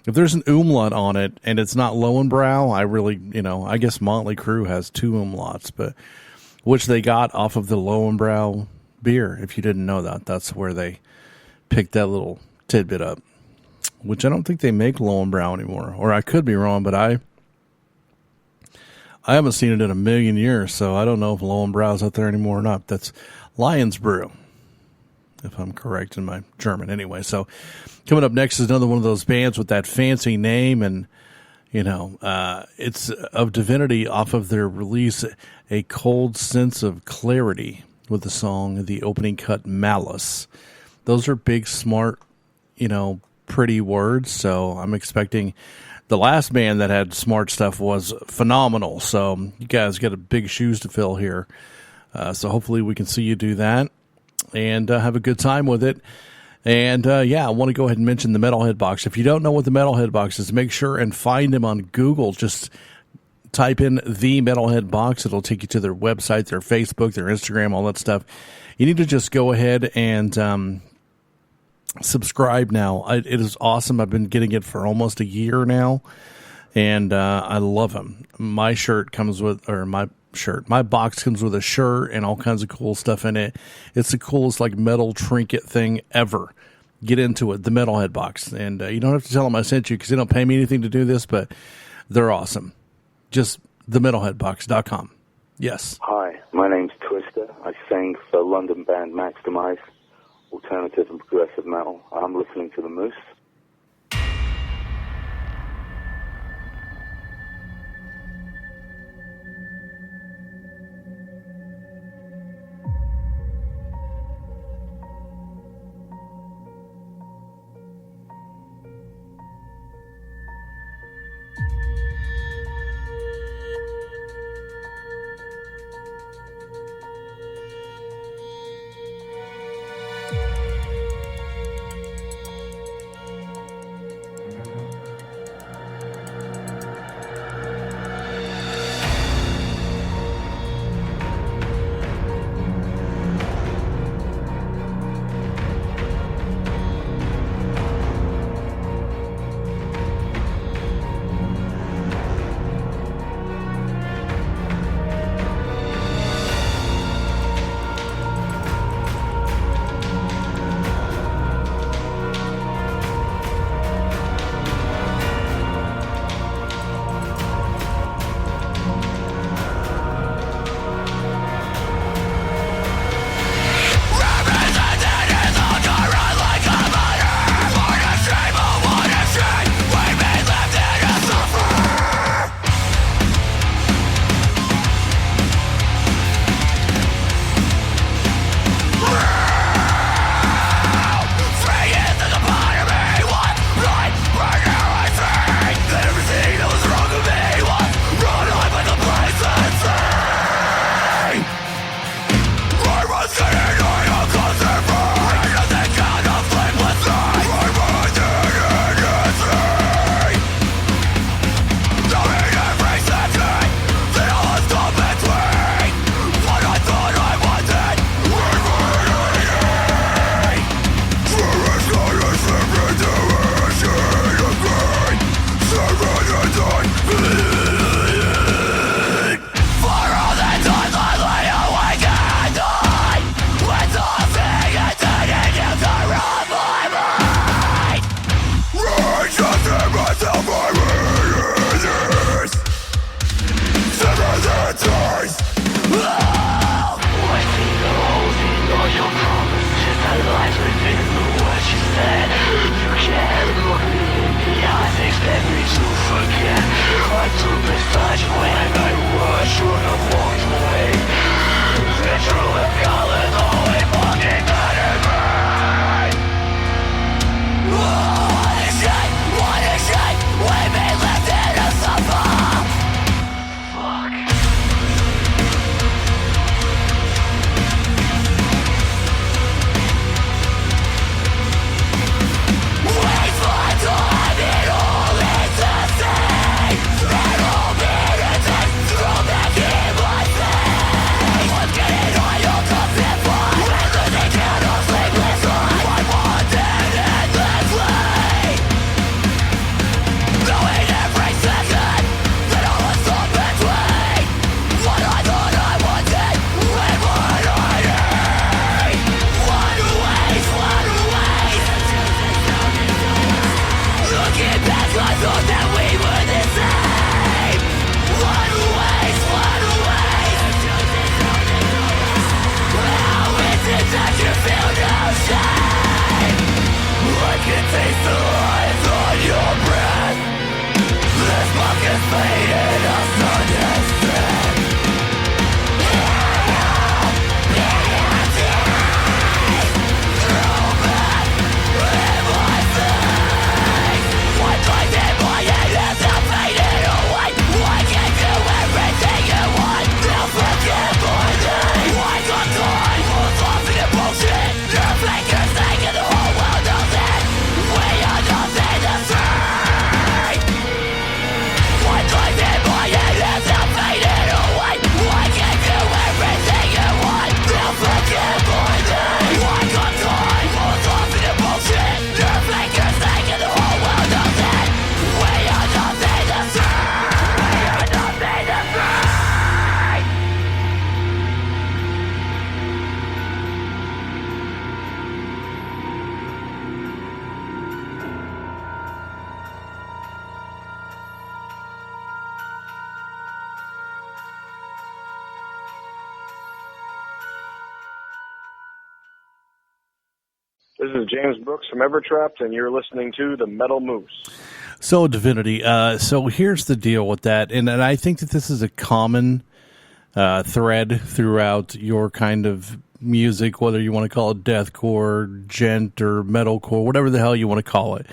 If there's an umlaut on it and it's not Lowenbrow, I guess Motley Crue has 2 umlauts, but which they got off of the Lowenbrow beer. If you didn't know that, that's where they picked that little tidbit up, which I don't think they make Lowenbrow anymore, or I could be wrong, but I haven't seen it in a million years, so I don't know if Lowenbrow's out there anymore or not. That's Lion's Brew, if I'm correct in my German. Anyway, so coming up next is another one of those bands with that fancy name and, It's of Divinity off of their release, A Cold Sense of Clarity, with the song, the opening cut, Malice. Those are big, smart, pretty words. So I'm expecting the last band that had smart stuff was phenomenal. So you guys got a big shoes to fill here. So hopefully we can see you do that and have a good time with it. And, I want to go ahead and mention the Metalhead Box. If you don't know what the Metalhead Box is, make sure and find them on Google. Just type in the Metalhead Box. It'll take you to their website, their Facebook, their Instagram, all that stuff. You need to just go ahead and subscribe now. It is awesome. I've been getting it for almost a year now, and I love them. My box comes with a shirt and all kinds of cool stuff in it. It's the coolest metal trinket thing ever. Get into it, the Metalhead Box. And you don't have to tell them I sent you because they don't pay me anything to do this, but they're awesome. Just themetalheadbox.com. Yes. Hi, my name's Twister. I sing for London band Maximize, alternative and progressive metal. I'm listening to The Moose. Back in This is James Brooks from Evertrapped, and you're listening to the Metal Moose. So, Divinity, so here's the deal with that, and I think that this is a common thread throughout your kind of music, whether you want to call it deathcore, gent, or metalcore, whatever the hell you want to call it,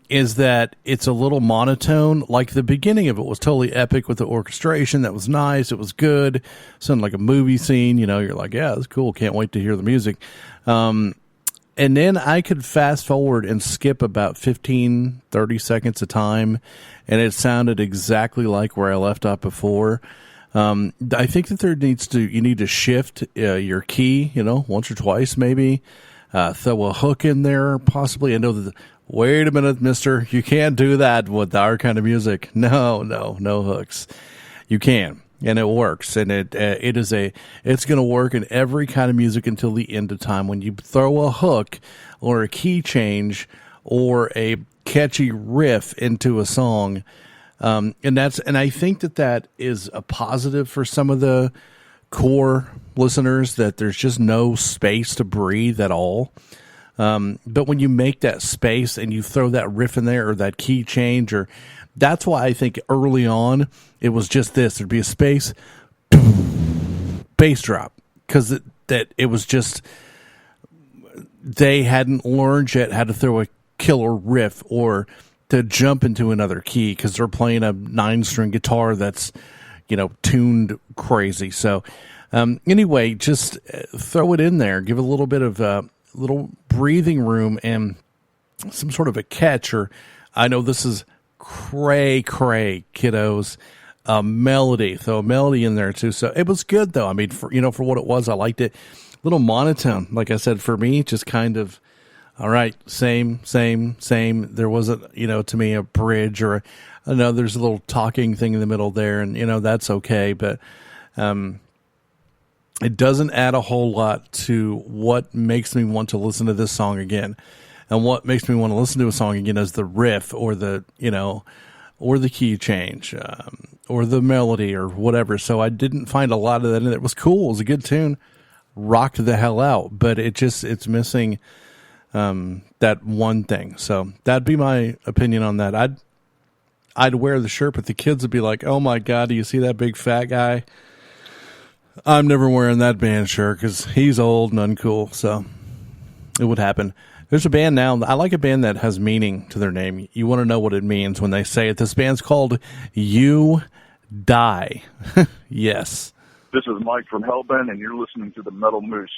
is that it's a little monotone. Like the beginning of it was totally epic with the orchestration. That was nice. It was good. Sounded like a movie scene. You know, you're like, yeah, that's cool. Can't wait to hear the music. And then I could fast forward and skip about 15, 30 seconds a time, and it sounded exactly like where I left off before. I think that you need to shift your key, once or twice maybe. Throw a hook in there, possibly. I know that, wait a minute, mister, you can't do that with our kind of music. No hooks. You can. And it works, and it's going to work in every kind of music until the end of time. When you throw a hook or a key change or a catchy riff into a song, and I think that is a positive for some of the core listeners, that there's just no space to breathe at all. But when you make that space and you throw that riff in there or that key change, that's why I think early on it was just this. There'd be a space, bass drop, because it was just, they hadn't learned yet how to throw a killer riff or to jump into another key, because they're playing a 9-string guitar that's, tuned crazy. So anyway, just throw it in there. Give it a little bit of little breathing room and some sort of a catch, or I know this is cray, kiddos. Melody, throw a melody in there too. So it was good though. I mean, for what it was, I liked it. A little monotone, like I said, for me, just kind of, all right, same. There wasn't, to me, a bridge or there's a little talking thing in the middle there, and that's okay. But it doesn't add a whole lot to what makes me want to listen to this song again. And what makes me want to listen to a song again is the riff or the key change, or the melody or whatever. So I didn't find a lot of that in there. It was cool. It was a good tune. Rocked the hell out, but it's missing that one thing. So that'd be my opinion on that. I'd wear the shirt, but the kids would be like, oh my God, do you see that big fat guy? I'm never wearing that band shirt because he's old and uncool. So it would happen. There's a band now. I like a band that has meaning to their name. You want to know what it means when they say it. This band's called You Die. Yes. This is Mike from Hellbent, and you're listening to the Metal Moose.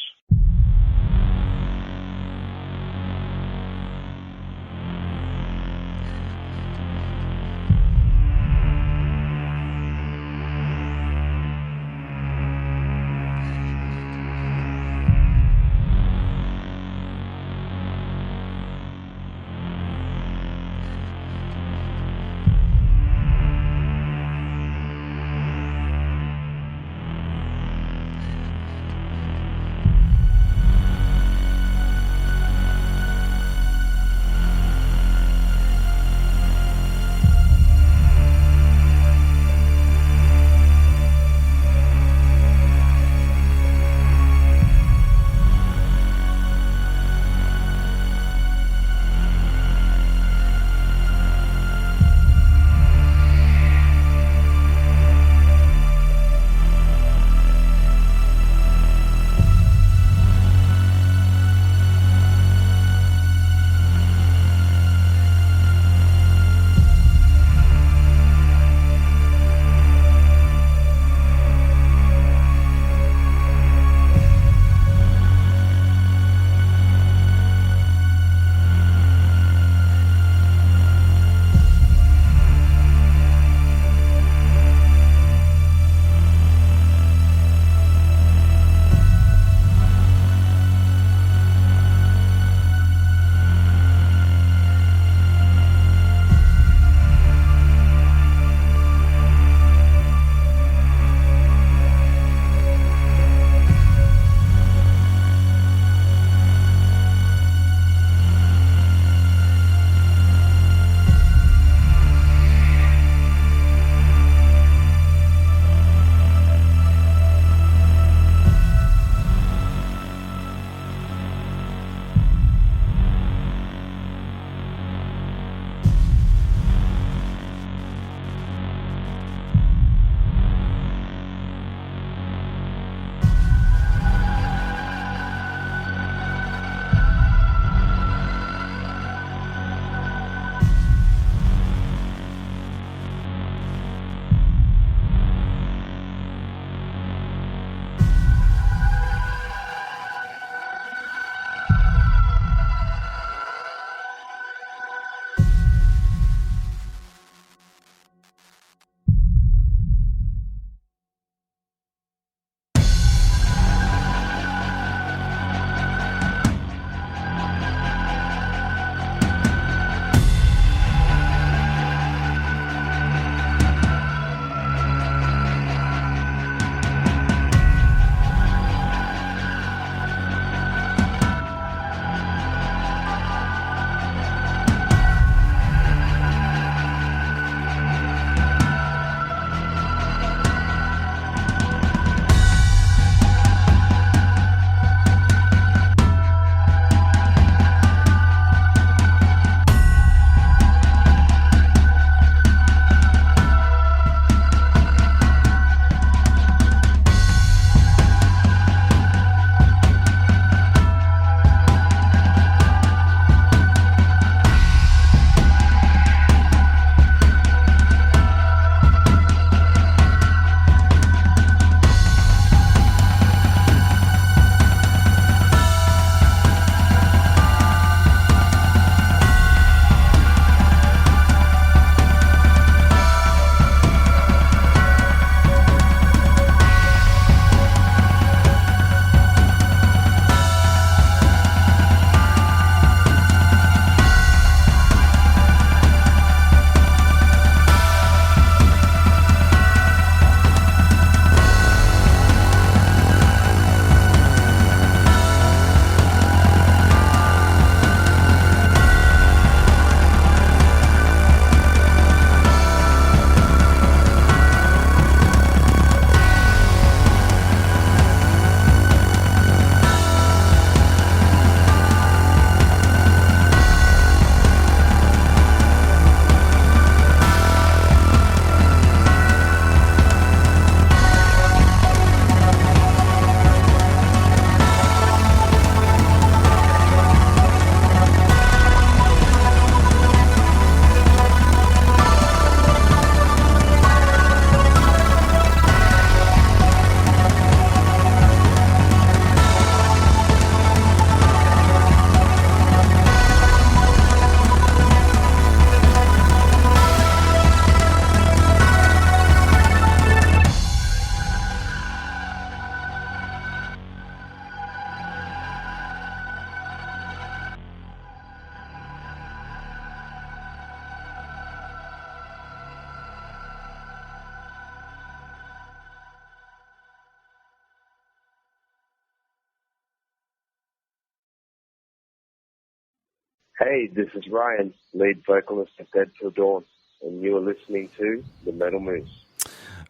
Hey, this is Ryan, lead vocalist of Dead Till Dawn, and you are listening to The Metal Moose.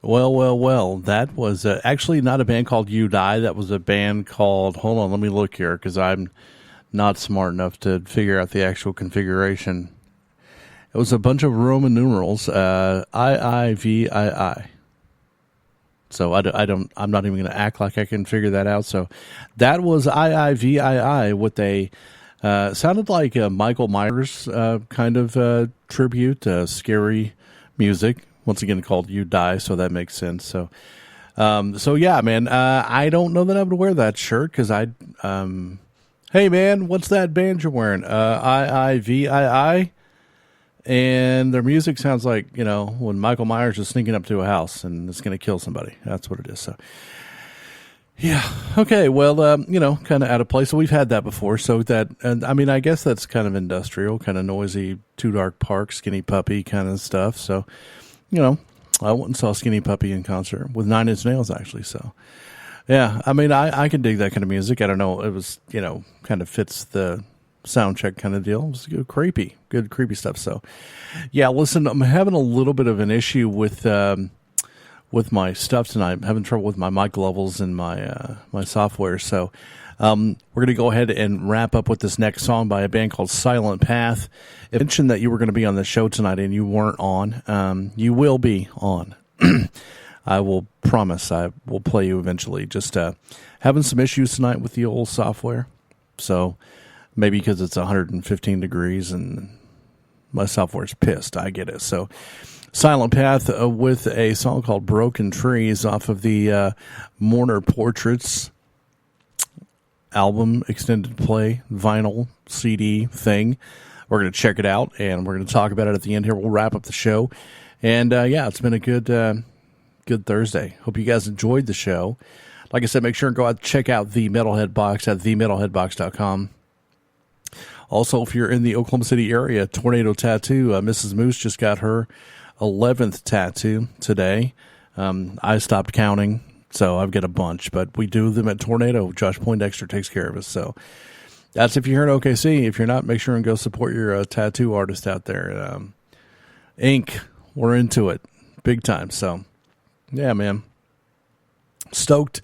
Well. That was actually not a band called You Die. That was a band called, hold on, let me look here, because I'm not smart enough to figure out the actual configuration. It was a bunch of Roman numerals, IIVII. So I'm not even going to act like I can figure that out. So that was IIVII with a, sounded like a Michael Myers kind of tribute, scary music. Once again, called You Die, so that makes sense. So yeah, man, I don't know that I would wear that shirt because hey, man, what's that band you're wearing? IIVII? And their music sounds like, when Michael Myers is sneaking up to a house and it's going to kill somebody. That's what it is. So, yeah. Okay. Well, kind of out of place. So we've had that before. So I guess that's kind of industrial, kind of noisy, Too Dark Park, Skinny Puppy kind of stuff. So, I went and saw Skinny Puppy in concert with 9 Inch Nails, actually. So, yeah, I can dig that kind of music. I don't know. It was, kind of fits the Soundcheck kind of deal. It was good creepy stuff. So, yeah, listen, I'm having a little bit of an issue with my stuff tonight. I'm having trouble with my mic levels and my software. So, we're going to go ahead and wrap up with this next song by a band called Silent Path. I mentioned that you were going to be on the show tonight and you weren't on. You will be on. I will promise I will play you eventually. Just having some issues tonight with the old software. So maybe because it's 115 degrees and my software's pissed. I get it. So Silent Path with a song called Broken Trees off of the Mourner Portraits album, extended play, vinyl, CD thing. We're going to check it out, and we're going to talk about it at the end here. We'll wrap up the show. And, yeah, it's been a good Thursday. Hope you guys enjoyed the show. Like I said, make sure and go out and check out the Metalhead Box at themetalheadbox.com. Also, if you're in the Oklahoma City area, Tornado Tattoo, Mrs. Moose just got her 11th tattoo today. I stopped counting, so I've got a bunch, but we do them at Tornado. Josh Poindexter takes care of us, so that's if you're in OKC. If you're not, make sure and go support your tattoo artist out there. Ink, we're into it big time. So, yeah, man. Stoked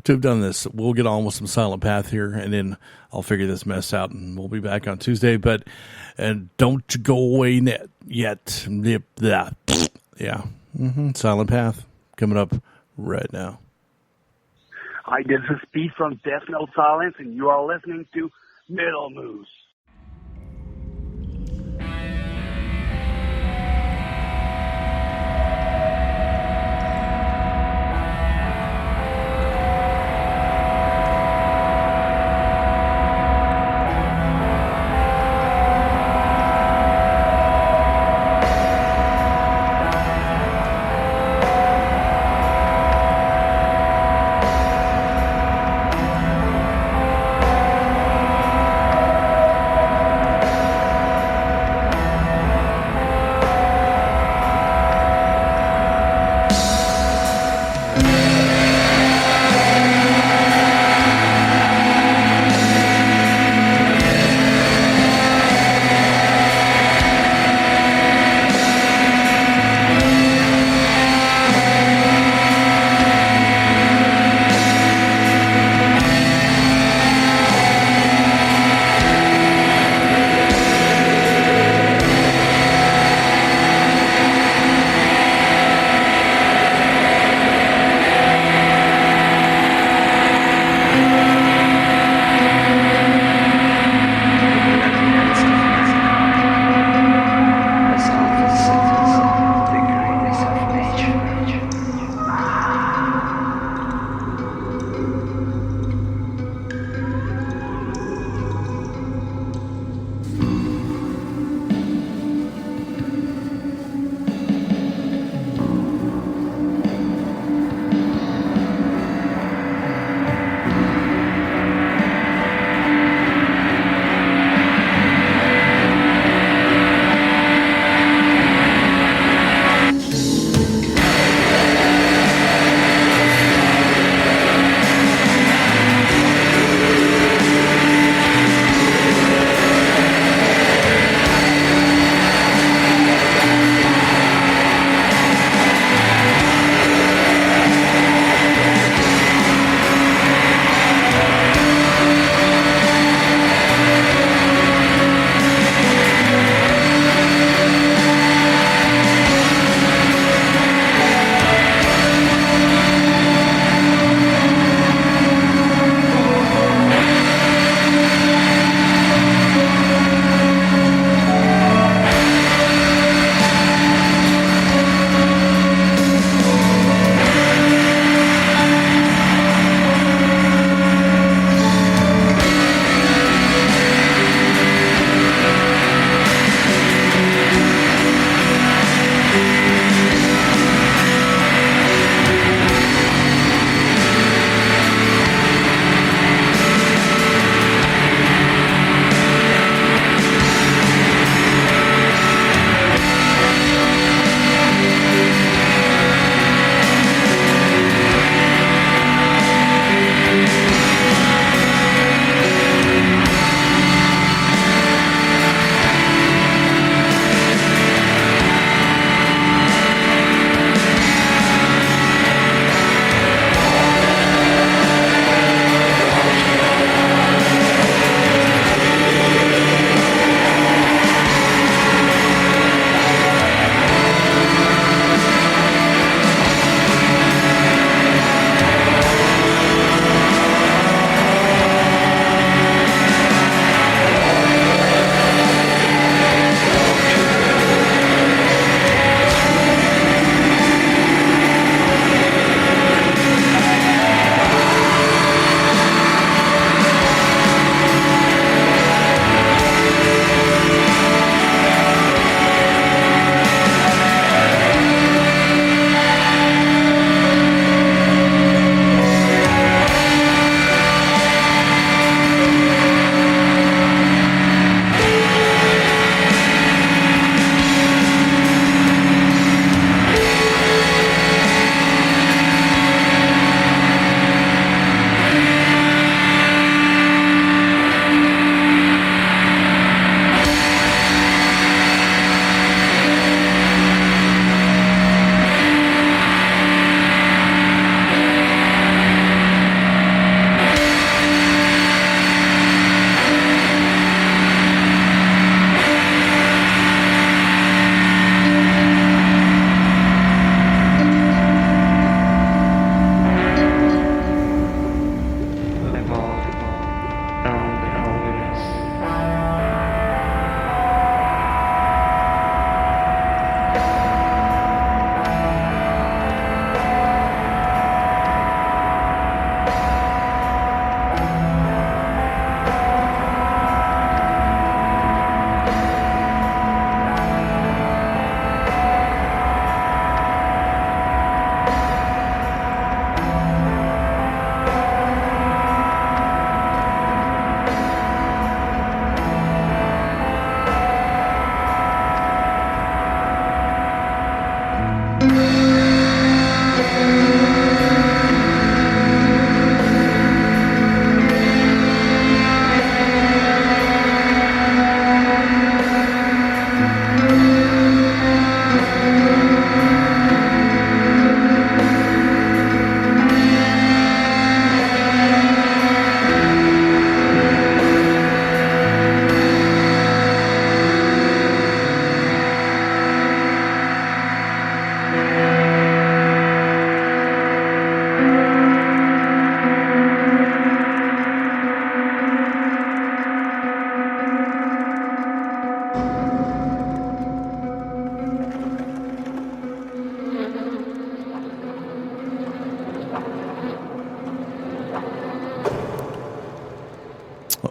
to have done this. We'll get on with some Silent Path here, and then I'll figure this mess out, and we'll be back on Tuesday. But don't go away yet. Yeah. Silent Path coming up right now. Hi, this is Pete from Death Note Silence, and you are listening to Metal Moose.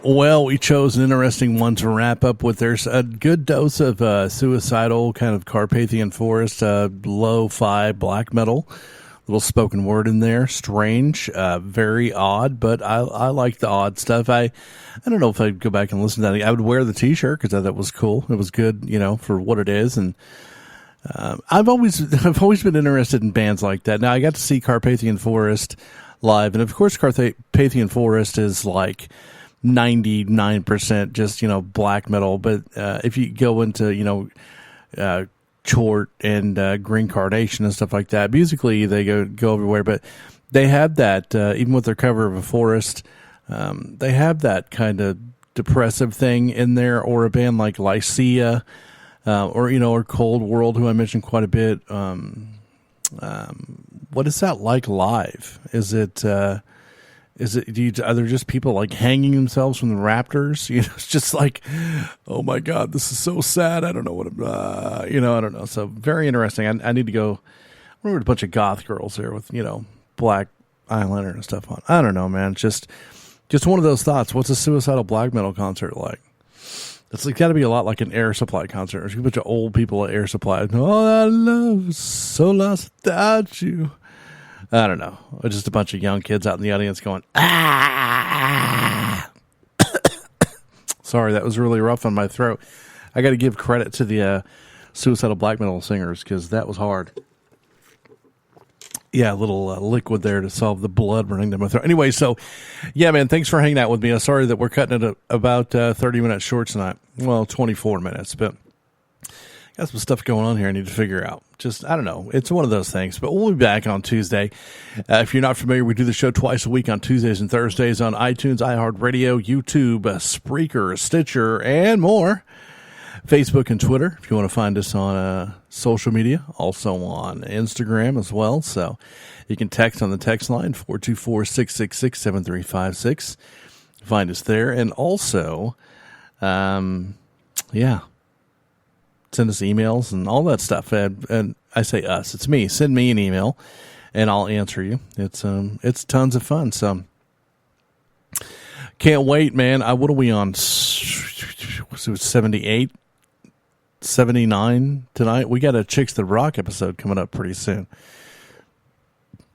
Well, we chose an interesting one to wrap up with. There's a good dose of suicidal kind of Carpathian Forest, lo-fi black metal, little spoken word in there. Strange, very odd, but I like the odd stuff. I don't know if I'd go back and listen to that. I would wear the T-shirt because I thought it was cool. It was good, for what it is. And I've always been interested in bands like that. Now I got to see Carpathian Forest live, and of course Carpathian Forest is like 99% just black metal, but if you go into Chort and Green Carnation and stuff like that, musically they go everywhere. But they have that even with their cover of a Forest, they have that kind of depressive thing in there. Or a band like Lycia, or Cold World, who I mentioned quite a bit. What is that like live? Are there just people like hanging themselves from the rafters? It's just like, oh my God, this is so sad. I don't know what I don't know. So very interesting. I need to go. We're a bunch of goth girls there with, black eyeliner and stuff on. I don't know, man. Just one of those thoughts. What's a suicidal black metal concert like? It's got to be a lot like an Air Supply concert. There's a bunch of old people at Air Supply. Oh, I love so lost without you. I don't know. Just a bunch of young kids out in the audience going, ah. Sorry, that was really rough on my throat. I got to give credit to the suicidal black metal singers because that was hard. Yeah, a little liquid there to solve the blood running down my throat. Anyway, so, yeah, man, thanks for hanging out with me. I'm sorry that we're cutting it about 30 minutes short tonight. Well, 24 minutes, but got some stuff going on here I need to figure out. Just, I don't know. It's one of those things, but we'll be back on Tuesday. If you're not familiar, we do the show twice a week on Tuesdays and Thursdays on iTunes, iHeartRadio, YouTube, Spreaker, Stitcher, and more. Facebook and Twitter, if you want to find us on social media, also on Instagram as well. So you can text on the text line, 424-666-7356. Find us there. And also, send us emails and all that stuff. And I say us, it's me. Send me an email and I'll answer you. It's tons of fun. So can't wait, man. What are we on? So 78, 79 tonight. We got a Chicks That Rock episode coming up pretty soon.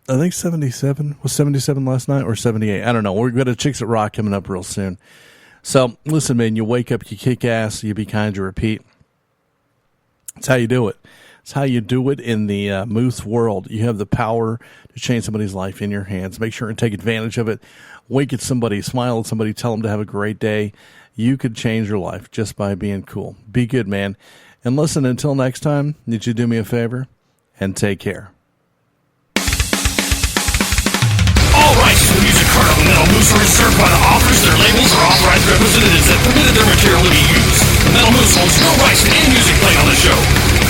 I think 77 was 77 last night or 78. I don't know. We've got a Chicks That Rock coming up real soon. So listen, man, you wake up, you kick ass, you be kind, you repeat. It's how you do it. It's how you do it in the moose world. You have the power to change somebody's life in your hands. Make sure and take advantage of it. Wink at somebody, smile at somebody, tell them to have a great day. You could change your life just by being cool. Be good, man. And listen, until next time, need you do me a favor and take care. All rights to the music heard on the Metal Moose are reserved by the authors, their labels, or authorized representatives that permitted their material to be used. The Metal Moose holds no rights to any music played on the show.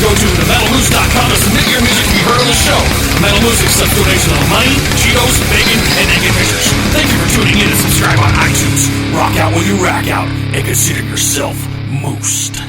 Go to themetalmoose.com to submit your music to be heard on the show. Metal Moose accepts donations of money, Cheetos, bacon, and naked pictures. Thank you for tuning in and subscribe on iTunes. Rock out when you rack out and consider yourself moosed.